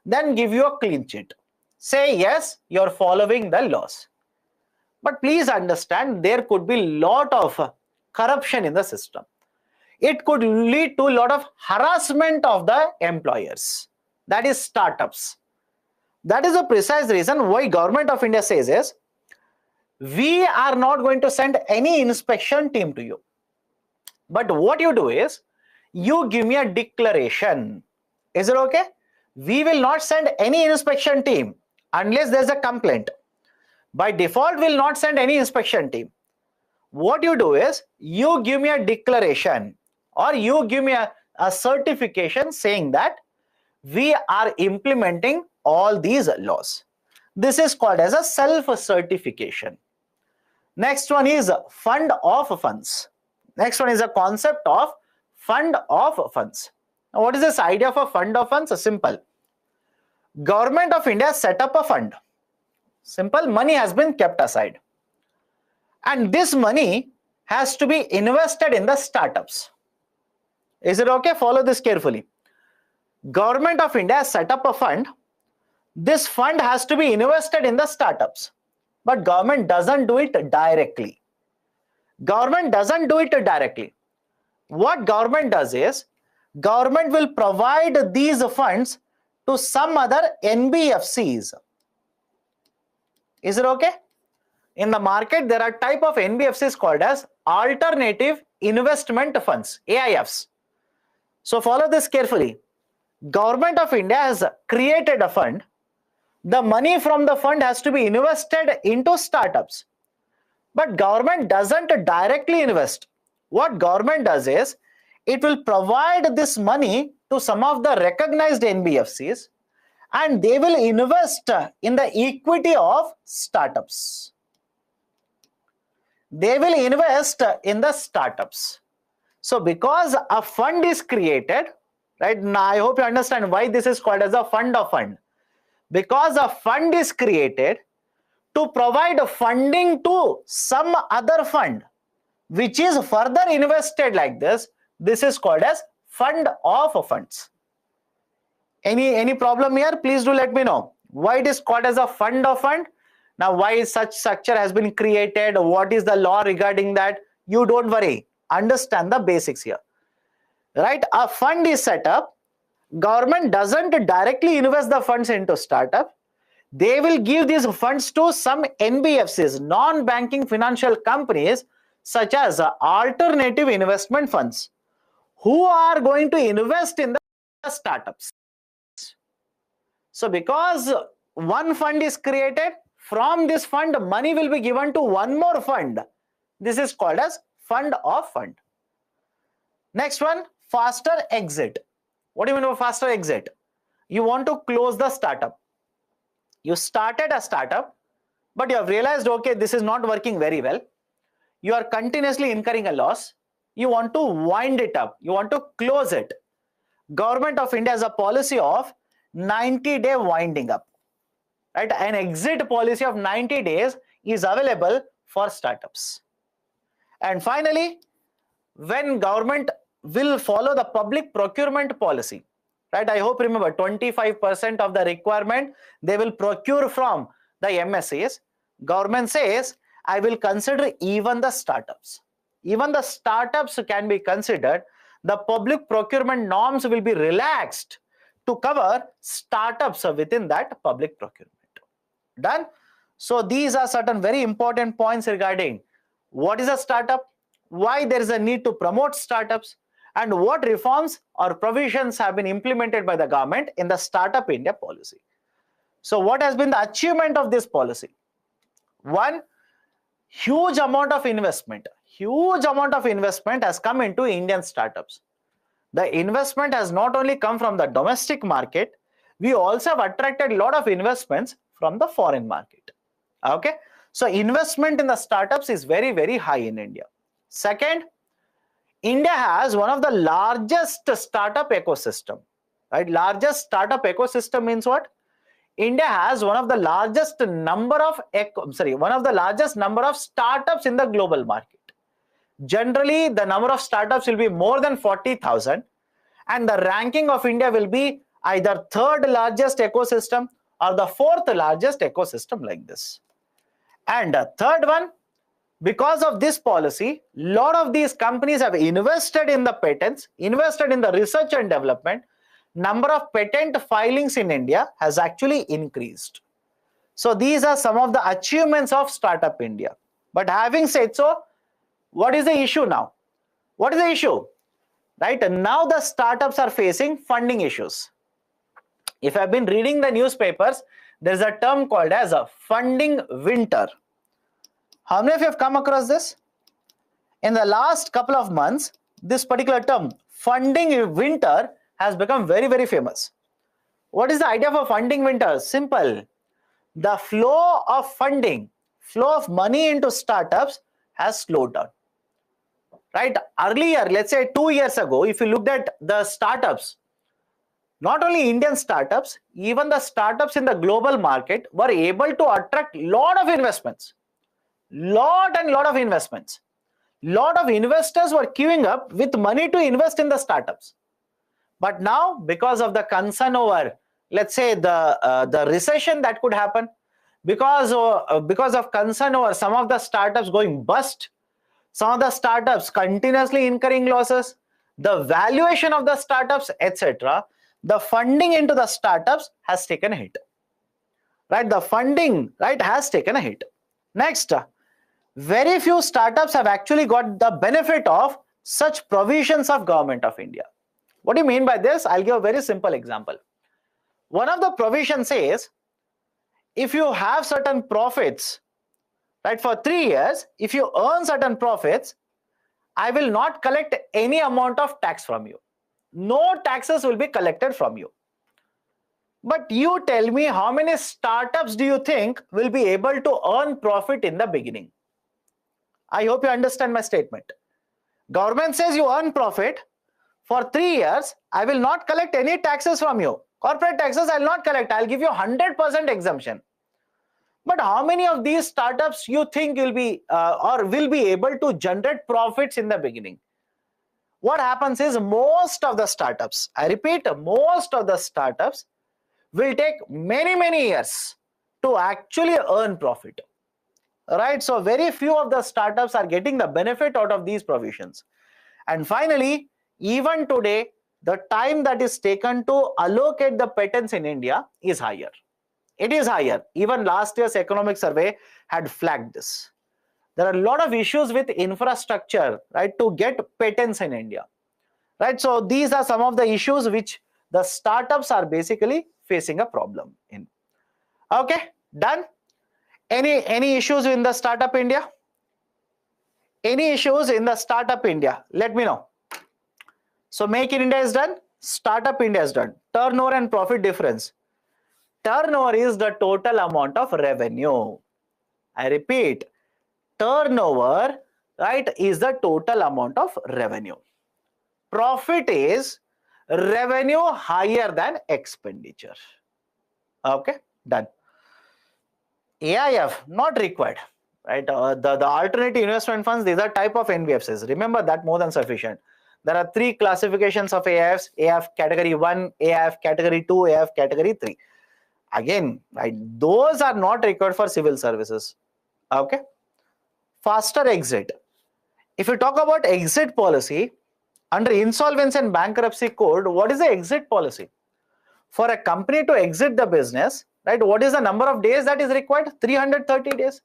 Then give you a clean sheet. Say yes, you're following the laws. But please understand, there could be a lot of corruption in the system. It could lead to a lot of harassment of the employers. That is startups. That is the precise reason why Government of India says is, we are not going to send any inspection team to you. But what you do is, you give me a declaration. Is it okay? We will not send any inspection team unless there's a complaint. By default, we will not send any inspection team. What you do is, you give me a declaration or you give me a certification saying that we are implementing all these laws. This is called as a self-certification. Next one is fund of funds. Next one is a concept of fund of funds. Now, what is this idea of a fund of funds? Simple. Government of India set up a fund. Simple. Money has been kept aside. And this money has to be invested in the startups. Is it okay? Follow this carefully. Government of India set up a fund. This fund has to be invested in the startups. But government doesn't do it directly. Government doesn't do it directly. What government does is, government will provide these funds to some other NBFCs. Is it okay? In the market, there are type of NBFCs called as alternative investment funds, AIFs. So follow this carefully. Government of India has created a fund. The money from the fund has to be invested into startups. But government doesn't directly invest. What government does is, it will provide this money to some of the recognized NBFCs and they will invest in the equity of startups. They will invest in the startups. So because a fund is created, right? Now I hope you understand why this is called as a fund of fund. Because a fund is created to provide funding to some other fund which is further invested like this. This is called as fund of funds. Any problem here? Please do let me know. Why it is called as a fund of fund? Now why such structure has been created? What is the law regarding that? You don't worry. Understand the basics here. Right? A fund is set up. Government doesn't directly invest the funds into startup. They will give these funds to some NBFCs, non-banking financial companies, such as alternative investment funds, who are going to invest in the startups. So because one fund is created, from this fund, money will be given to one more fund. This is called as fund of fund. Next one, faster exit. What do you mean by faster exit? You want to close the startup. You started a startup. but you have realized, okay, this is not working very well. You are continuously incurring a loss. You want to wind it up. You want to close it. Government of India has a policy of 90-day winding up. Right? An exit policy of 90 days is available for startups. And finally, when government will follow the public procurement policy, right? I hope remember 25% of the requirement they will procure from the MSCs. Government says, I will consider even the startups. Even the startups can be considered. The public procurement norms will be relaxed to cover startups within that public procurement. Done? So these are certain very important points regarding what is a startup, why there is a need to promote startups, and what reforms or provisions have been implemented by the government in the Startup India policy. So what has been the achievement of this policy? One, huge amount of investment has come into Indian startups. The investment has not only come from the domestic market, we also have attracted a lot of investments from the foreign market. Okay, so investment in the startups is very, very high in India. Second, India has one of the largest startup ecosystem. Right? Largest startup ecosystem means what? India has one of the largest number of startups in the global market. Generally, the number of startups will be more than 40,000, and the ranking of India will be either third largest ecosystem or the fourth largest ecosystem like this. And the third one, because of this policy, a lot of these companies have invested in the patents, invested in the research and development. Number of patent filings in India has actually increased. So these are some of the achievements of Startup India. But having said so, what is the issue now? What is the issue? Right? And now the startups are facing funding issues. If I've been reading the newspapers, there's a term called as a funding winter. How many of you have come across this? In the last couple of months, this particular term, funding winter, has become very, very famous. What is the idea of a funding winter? Simple. The flow of funding, flow of money into startups has slowed down. Right? Earlier, let's say 2 years ago, if you looked at the startups, not only Indian startups, even the startups in the global market were able to attract lot of investments. Lot of investments. Lot of investors were queuing up with money to invest in the startups. But now, because of the concern over, let's say, the recession that could happen, because of concern over some of the startups going bust, some of the startups continuously incurring losses, the valuation of the startups, etc., the funding into the startups has taken a hit. Right? The funding, right, has taken a hit. Next, very few startups have actually got the benefit of such provisions of Government of India. What do you mean by this? I'll give a very simple example. One of the provisions says, if you have certain profits, right, for 3 years, if you earn certain profits, I will not collect any amount of tax from you. No taxes will be collected from you. But you tell me, how many startups do you think will be able to earn profit in the beginning? I hope you understand my statement. Government says you earn profit for 3 years, I will not collect any taxes from you. Corporate taxes I will not collect. I will give you 100% exemption. But how many of these startups you think will be able to generate profits in the beginning? What happens is, most of the startups, I repeat, most of the startups will take many years to actually earn profit. Right? So very few of the startups are getting the benefit out of these provisions. And finally, even today, the time that is taken to allocate the patents in India is higher. It is higher. Even last year's economic survey had flagged this. There are a lot of issues with infrastructure, right, to get patents in India. Right? So these are some of the issues which the startups are basically facing a problem in. Okay, done? Any issues in the Startup India? Any issues in the Startup India? Let me know. So Make in India is done. Startup India is done. Turnover and profit difference. Turnover is the total amount of revenue. I repeat, turnover, right, is the total amount of revenue. Profit is revenue higher than expenditure. Okay, done. AIF not required, right? The alternative investment funds, these are type of NBFCs. Remember that, more than sufficient. There are three classifications of AIFs: AIF category 1, AIF category 2, AIF category 3. Again, right, those are not required for civil services. Okay. Faster exit. If you talk about exit policy, under insolvency and bankruptcy code, what is the exit policy? For a company to exit the business, right, what is the number of days that is required? 330 days.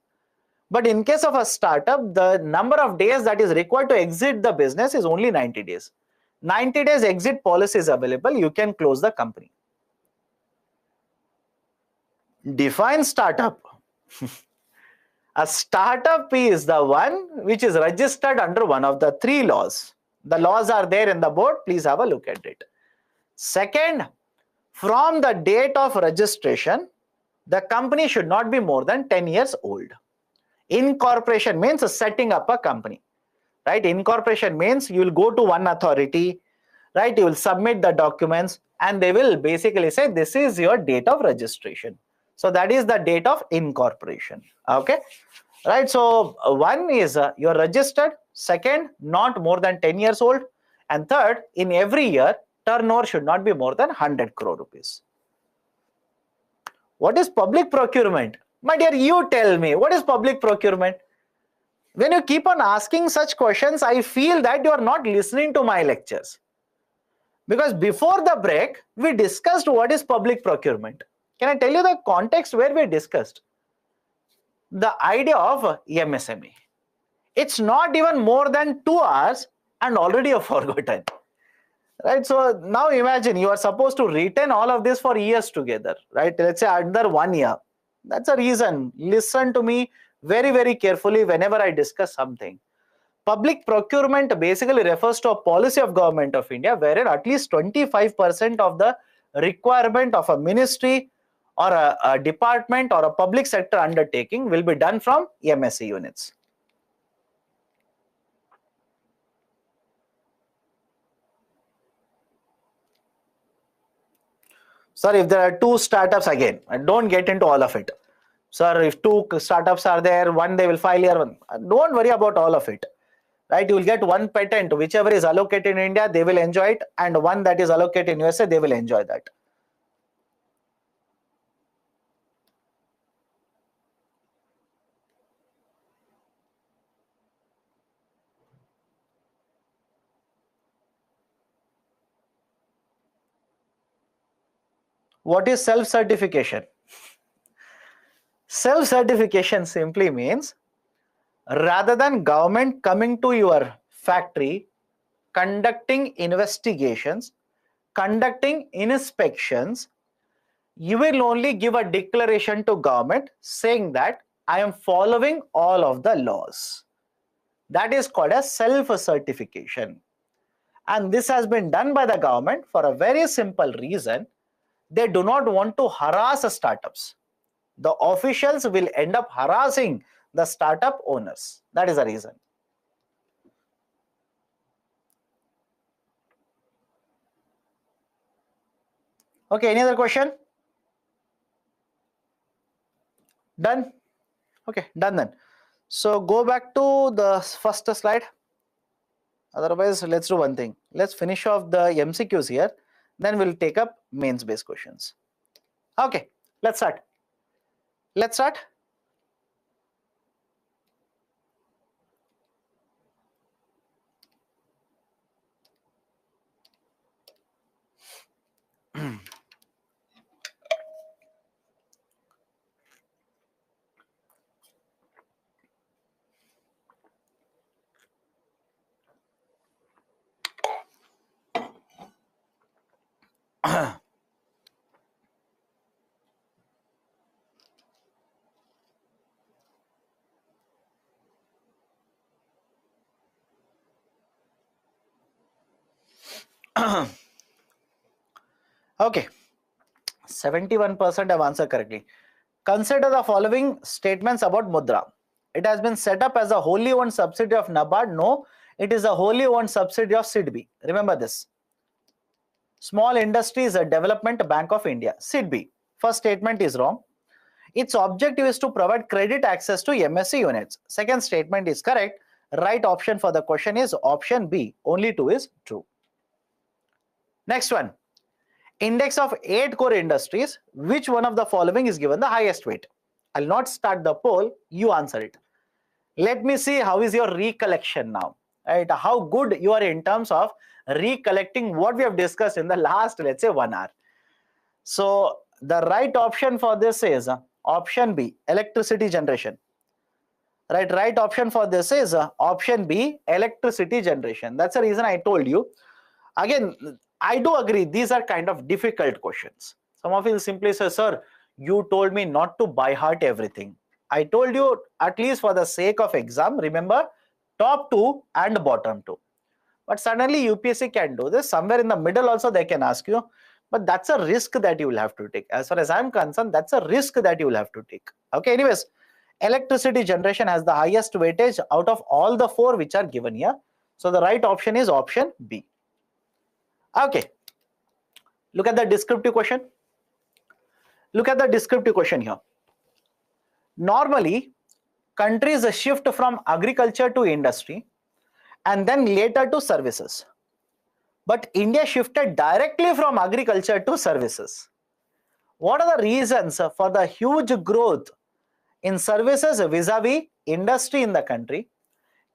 But in case of a startup, the number of days that is required to exit the business is only 90 days. 90 days exit policy is available. You can close the company. Define startup. A startup is the one which is registered under one of the three laws. The laws are there in the board. Please have a look at it. Second, from the date of registration, the company should not be more than 10 years old. Incorporation means setting up a company, right? Incorporation means you will go to one authority, right? You will submit the documents and they will basically say this is your date of registration. So that is the date of incorporation. Okay, right? So one is you're registered. Second, not more than 10 years old. And third, in every year, turnover should not be more than 100 crore rupees. What is public procurement? My dear, you tell me, what is public procurement? When you keep on asking such questions, I feel that you are not listening to my lectures. Because before the break, we discussed what is public procurement. Can I tell you the context where we discussed? The idea of MSME. It's not even more than 2 hours and already you've forgotten. Right? So now imagine you are supposed to retain all of this for years together, right? Let's say under 1 year. That's a reason. Listen to me very, very carefully whenever I discuss something. Public procurement basically refers to a policy of Government of India wherein at least 25% of the requirement of a ministry or a department or a public sector undertaking will be done from MSE units. Sir, if there are 2 startups, again, don't get into all of it. Sir, if 2 startups are there, one they will file here, one. Don't worry about all of it. Right? You will get one patent, whichever is allocated in India, they will enjoy it, and one that is allocated in USA, they will enjoy that. What is self-certification? Self-certification simply means rather than government coming to your factory, conducting investigations, conducting inspections, you will only give a declaration to government saying that I am following all of the laws. That is called as self-certification. And this has been done by the government for a very simple reason. They do not want to harass startups. The officials will end up harassing the startup owners. That is the reason. Okay, any other question? Done? Okay, done then. So go back to the first slide. Otherwise, let's do one thing. Let's finish off the MCQs here. Then we'll take up mains based questions. Okay, let's start. Let's start. Okay, 71% have answered correctly. Consider the following statements about Mudra. It has been set up as a wholly owned subsidiary of NABARD. No, it is a wholly owned subsidiary of SIDBI. Remember this. Small Industries Development Bank of India, SIDBI. First statement is wrong. Its objective is to provide credit access to MSC units. Second statement is correct. Right option for the question is option B. Only 2 is true. Next one. Index of 8 core industries. Which one of the following is given the highest weight? I'll not start the poll. You answer it. Let me see how is your recollection now. Right? How good you are in terms of recollecting what we have discussed in the last, let's say, 1 hour. So the right option for this is option B, electricity generation. Right option for this is option B, electricity generation. That's the reason I told you. Again, I do agree these are kind of difficult questions. Some of you will simply say, sir, you told me not to by heart everything. I told you, at least for the sake of exam, remember top 2 and bottom 2. But suddenly UPSC can do this. Somewhere in the middle also they can ask you. But that's a risk that you will have to take. As far as I'm concerned, that's a risk that you will have to take. Okay, anyways, electricity generation has the highest weightage out of all the 4 which are given here. So the right option is option B. Okay, look at the descriptive question. Look at the descriptive question here. Normally, countries shift from agriculture to industry and then later to services. But India shifted directly from agriculture to services. What are the reasons for the huge growth in services vis-a-vis industry in the country?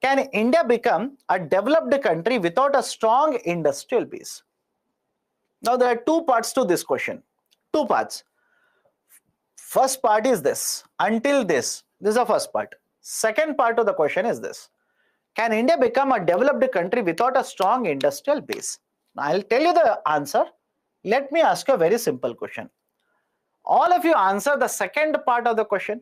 Can India become a developed country without a strong industrial base? Now there are 2 parts to this question. 2 parts. First part is this. Until this is the first part. Second part of the question is this. Can India become a developed country without a strong industrial base? Now, I'll tell you the answer. Let me ask you a very simple question. All of you answer the second part of the question.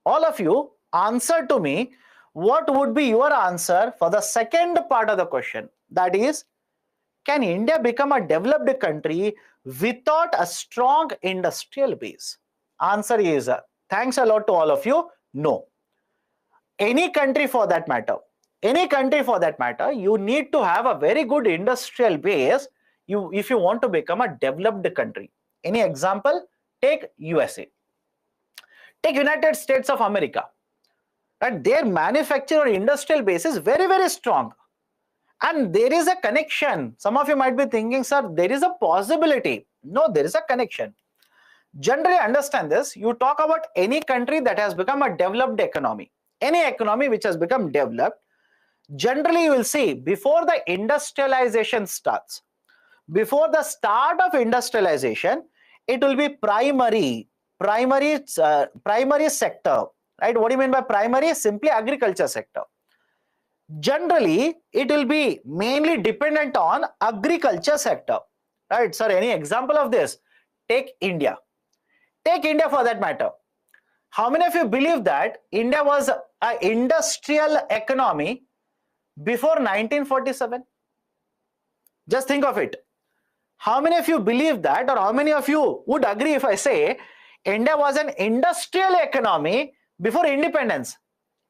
All of you answer to me what would be your answer for the second part of the question. That is, can India become a developed country without a strong industrial base? Answer is, thanks a lot to all of you, no. Any country for that matter, you need to have a very good industrial base if you want to become a developed country. Any example? Take USA. Take United States of America. Right? Their manufacturing industrial base is very, very strong. And there is a connection. Some of you might be thinking, sir, there is a possibility. No, there is a connection. Generally understand this. You talk about any country that has become a developed economy. Any economy which has become developed, generally you will see before the industrialization starts, before the start of industrialization, it will be primary sector. Right? What do you mean by primary? Simply agriculture sector. Generally, it will be mainly dependent on agriculture sector. Right? Sir, any example of this? Take India. Take India for that matter. How many of you believe that India was an industrial economy before 1947? Just think of it. How many of you believe that, or how many of you would agree if I say India was an industrial economy before independence?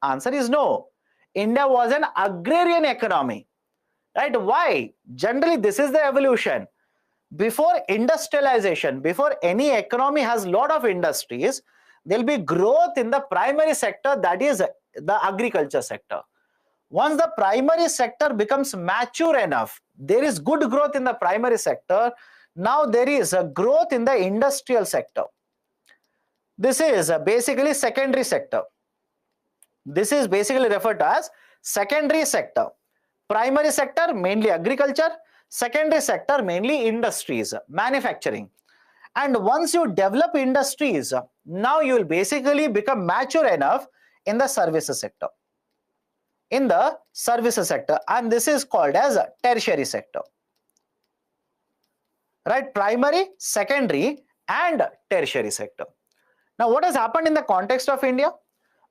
Answer is no. India was an agrarian economy. Right? Why? Generally, this is the evolution. Before industrialization, before any economy has a lot of industries, there will be growth in the primary sector, that is the agriculture sector. Once the primary sector becomes mature enough, there is good growth in the primary sector. Now there is a growth in the industrial sector. This is basically secondary sector. This is basically referred to as secondary sector. Primary sector mainly agriculture, secondary sector mainly industries, manufacturing. And once you develop industries, now you will basically become mature enough in the services sector. In the services sector, and this is called as a tertiary sector. Right? Primary, secondary, and tertiary sector. Now, what has happened in the context of India?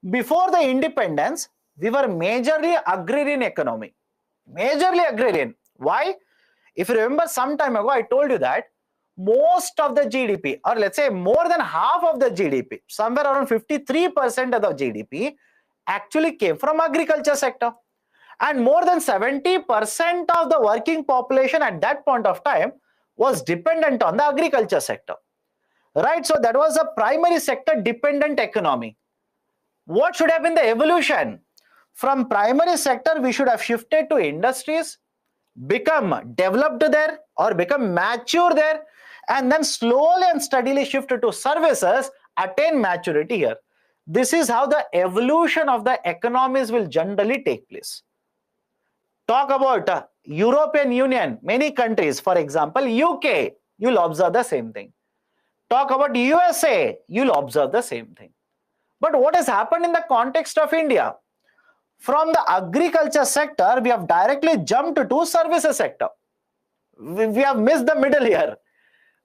Before the independence, we were majorly agrarian economy. Majorly agrarian. Why? If you remember some time ago, I told you that most of the GDP, or let's say more than half of the GDP, somewhere around 53% of the GDP actually came from agriculture sector. And more than 70% of the working population at that point of time was dependent on the agriculture sector. Right? So that was a primary sector dependent economy. What should have been the evolution? From primary sector, we should have shifted to industries, become developed there or become mature there, and then slowly and steadily shifted to services, attain maturity here. This is how the evolution of the economies will generally take place. Talk about European Union, many countries, for example, UK, you'll observe the same thing. Talk about USA, you'll observe the same thing. But what has happened in the context of India? From the agriculture sector, we have directly jumped to services sector. We have missed the middle here.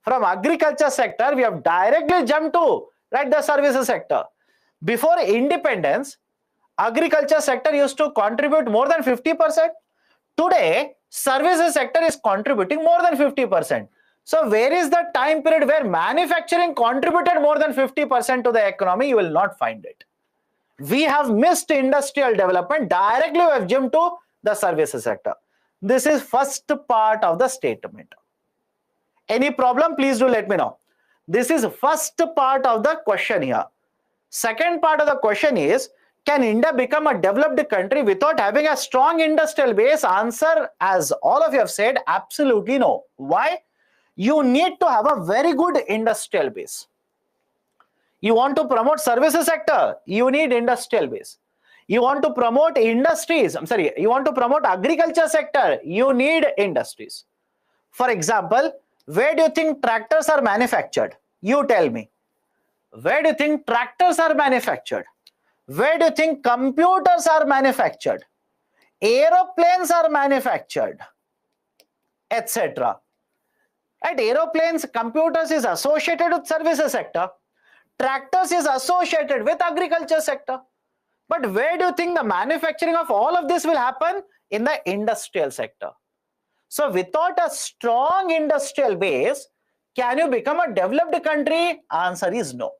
From agriculture sector, we have directly jumped to the services sector. Before independence, agriculture sector used to contribute more than 50%. Today, services sector is contributing more than 50%. So where is the time period where manufacturing contributed more than 50% to the economy? You will not find it. We have missed industrial development. Directly we have jumped to the services sector. This is first part of the statement. Any problem? Please do let me know. This is first part of the question here. Second part of the question is, can India become a developed country without having a strong industrial base? Answer, as all of you have said, absolutely no. Why? You need to have a very good industrial base. You want to promote services sector, you need industrial base. You want to promote industries, you want to promote agriculture sector, you need industries. For example, where do you think tractors are manufactured? You tell me. Where do you think tractors are manufactured? Where do you think computers are manufactured? Aeroplanes are manufactured, etc. At aeroplanes, computers is associated with services sector. Tractors is associated with agriculture sector. But where do you think the manufacturing of all of this will happen? In the industrial sector. So without a strong industrial base, can you become a developed country? Answer is no.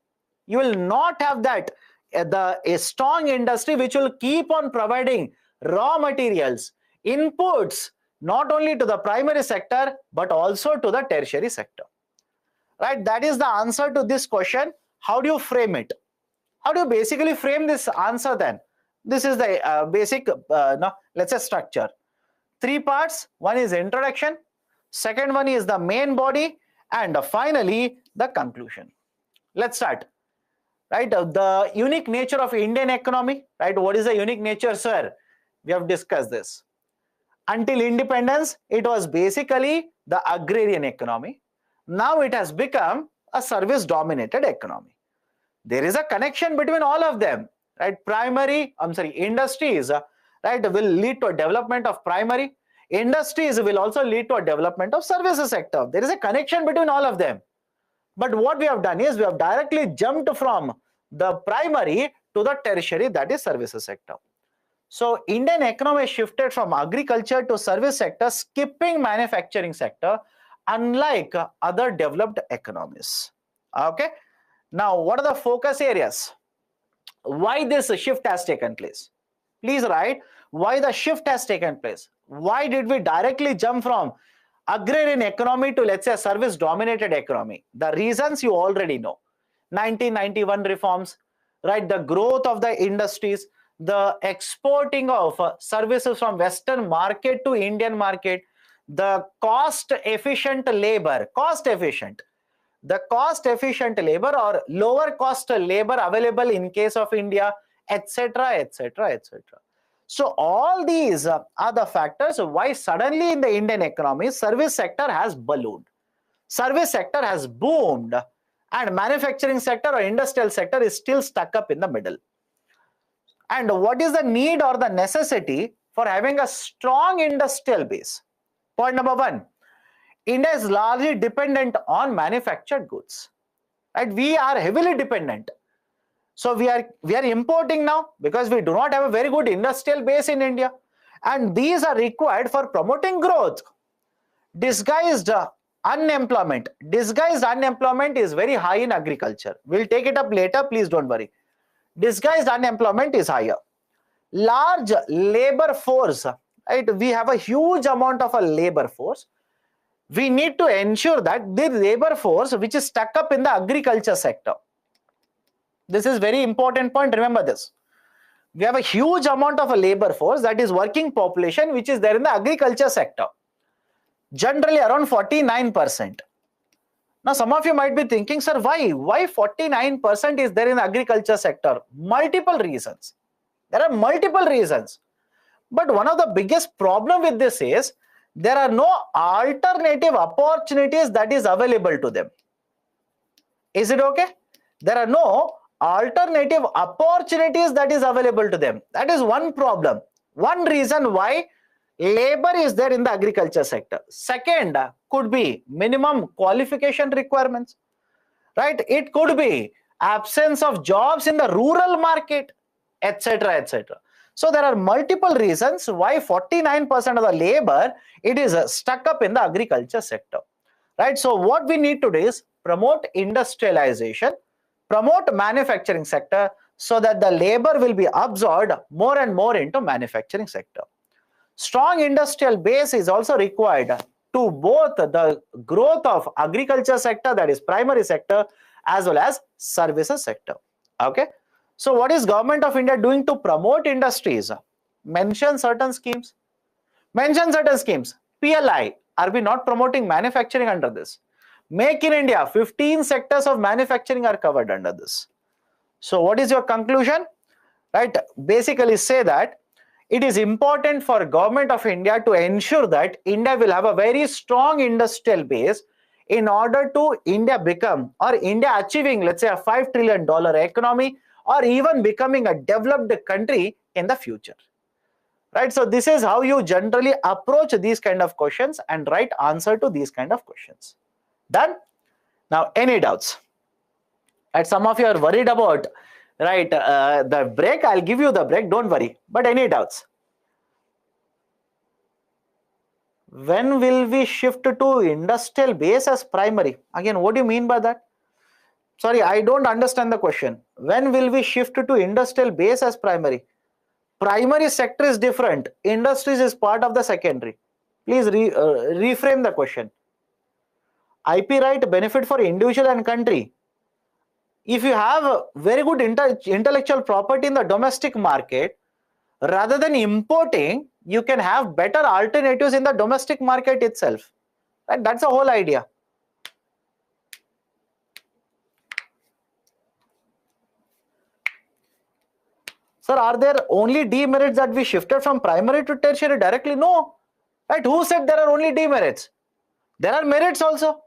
You will not have that. A strong industry which will keep on providing raw materials, inputs, not only to the primary sector, but also to the tertiary sector. Right? That is the answer to this question. How do you frame it? How do you basically frame this answer then? This is the basic, let's say, structure. 3 parts. One is introduction. Second one is the main body. And finally, the conclusion. Let's start. Right, the unique nature of Indian economy, right? What is the unique nature, sir? We have discussed this. Until independence, it was basically the agrarian economy. Now it has become a service-dominated economy. There is a connection between all of them, right? Industries, right, will lead to a development of primary. Industries will also lead to a development of services sector. There is a connection between all of them. But what we have done is we have directly jumped from the primary to the tertiary, that is services sector. So Indian economy shifted from agriculture to service sector, skipping manufacturing sector, unlike other developed economies. Okay. Now, what are the focus areas? Why this shift has taken place? Please write why the shift has taken place. Why did we directly jump from agrarian economy to, let's say, a service dominated economy? The reasons you already know. 1991 reforms, right? The growth of the industries, the exporting of services from Western market to Indian market, the cost efficient labor or lower cost labor available in case of India, etc., etc., etc. So all these are the factors why suddenly in the Indian economy, service sector has ballooned. Service sector has boomed and manufacturing sector or industrial sector is still stuck up in the middle. And what is the need or the necessity for having a strong industrial base? Point number 1, India is largely dependent on manufactured goods. Right? We are heavily dependent. So we are importing now because we do not have a very good industrial base in India. And these are required for promoting growth. Disguised Unemployment, disguised unemployment is very high in agriculture. We'll take it up later, please don't worry. Disguised unemployment is higher. Large labor force, right? We have a huge amount of a labor force. We need to ensure that the labor force which is stuck up in the agriculture sector. This is very important point, remember this. We have a huge amount of a labor force, that is working population, which is there in the agriculture sector. Generally around 49%. Now some of you might be thinking, sir, why 49% is there in the agriculture sector? Multiple reasons. There are multiple reasons. But one of the biggest problem with this is there are no alternative opportunities that is available to them. Is it okay? There are no alternative opportunities that is available to them. That is one problem. One reason why labor is there in the agriculture sector. Second, could be minimum qualification requirements, right? It could be absence of jobs in the rural market, etc., etc. So there are multiple reasons why 49% of the labor, it is stuck up in the agriculture sector, right? So what we need to do is promote industrialization, promote manufacturing sector, so that the labor will be absorbed more and more into manufacturing sector. Strong industrial base is also required to both the growth of agriculture sector, that is primary sector, as well as services sector. Okay. So what is Government of India doing to promote industries? Mention certain schemes. Mention certain schemes. PLI, are we not promoting manufacturing under this? Make in India, 15 sectors of manufacturing are covered under this. So what is your conclusion? Right, basically say that it is important for Government of India to ensure that India will have a very strong industrial base in order to India become, or India achieving, let's say, a $5 trillion economy, or even becoming a developed country in the future. Right, so this is how you generally approach these kind of questions and write answer to these kind of questions. Done? Now, any doubts? And some of you are worried about, right, the break. I'll give you the break, don't worry. But any doubts? When will we shift to industrial base as primary? Again, what do you mean by that? Sorry, I don't understand the question. When will we shift to industrial base as primary? Primary sector is different. Industries is part of the secondary. Please reframe the question. IP right benefit for individual and country. If you have very good intellectual property in the domestic market, rather than importing, you can have better alternatives in the domestic market itself. Right? That's the whole idea. Sir, are there only demerits that we shifted from primary to tertiary directly? No. Right? Who said there are only demerits? There are merits also.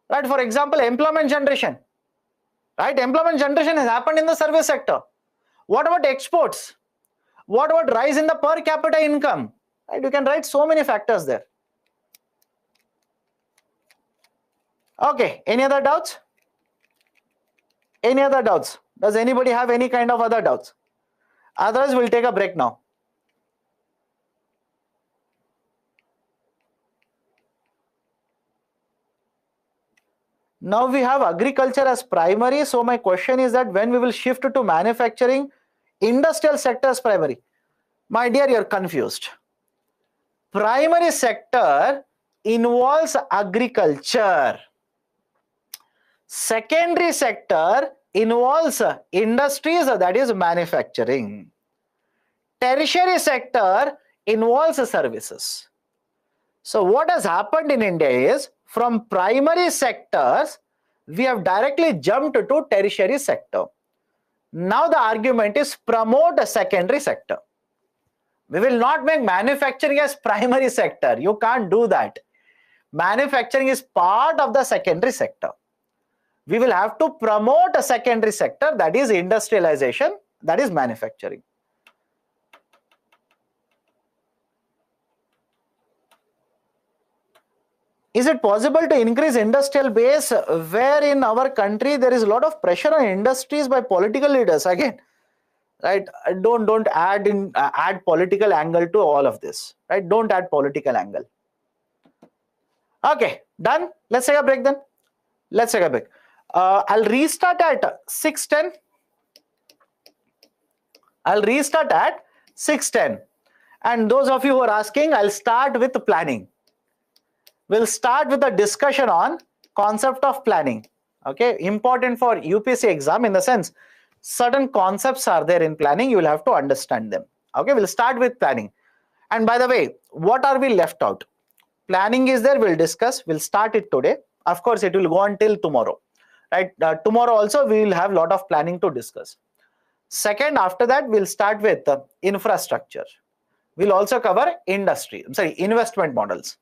Right? For example, employment generation. Right? Employment generation has happened in the service sector. What about exports? What about rise in the per capita income? Right? You can write so many factors there. Okay. Any other doubts? Any other doubts? Does anybody have any kind of other doubts? Otherwise, we'll take a break now. Now we have agriculture as primary. So my question is that when we will shift to manufacturing, industrial sector as primary? My dear, you're confused. Primary sector involves agriculture. Secondary sector involves industries, that is manufacturing. Tertiary sector involves services. So what has happened in India is, from primary sectors, we have directly jumped to tertiary sector. Now the argument is promote a secondary sector. We will not make manufacturing as primary sector. You can't do that. Manufacturing is part of the secondary sector. We will have to promote a secondary sector, that is industrialization, that is manufacturing. Is it possible to increase industrial base where in our country there is a lot of pressure on industries by political leaders? Again, right? Don't add political angle to all of this. Right? Don't add political angle. Okay, done. Let's take a break then. Let's take a break. I'll restart at 6:10. I'll restart at 6:10. And those of you who are asking, I'll start with planning. We'll start with a discussion on concept of planning. Okay, important for UPSC exam in the sense certain concepts are there in planning. You will have to understand them. Okay, we'll start with planning. And by the way, what are we left out? Planning is there. We'll discuss. We'll start it today. Of course, it will go until tomorrow. Right? Tomorrow also we will have a lot of planning to discuss. Second, after that, we'll start with infrastructure. We'll also cover investment models.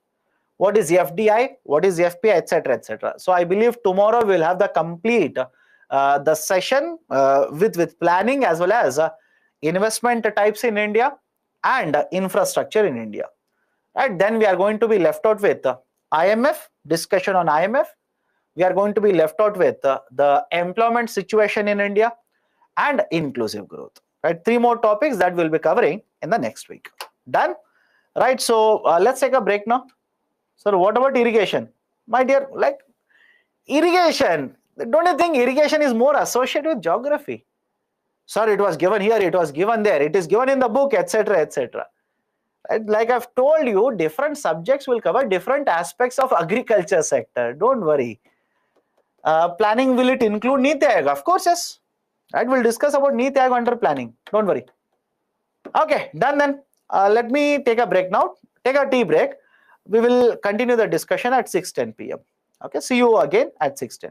What is FDI, what is FPI, etc., etc. So I believe tomorrow we'll have the complete the session with planning as well as investment types in India and infrastructure in India. Right? Then we are going to be left out with IMF, discussion on IMF. We are going to be left out with the employment situation in India and inclusive growth. Right? 3 more topics that we'll be covering in the next week. Done? Right? So let's take a break now. So what about irrigation? My dear, like irrigation, don't you think irrigation is more associated with geography? Sir, it was given here, it was given there, it is given in the book, etc., etc. Right? Like I've told you, different subjects will cover different aspects of agriculture sector. Don't worry. Planning, will it include Niti Aayog? Of course, yes. Right? We'll discuss about Niti Aayog under planning. Don't worry. Okay, done then. Let me take a break now. Take a tea break. We will continue the discussion at 6:10 p.m. Okay, see you again at 6:10.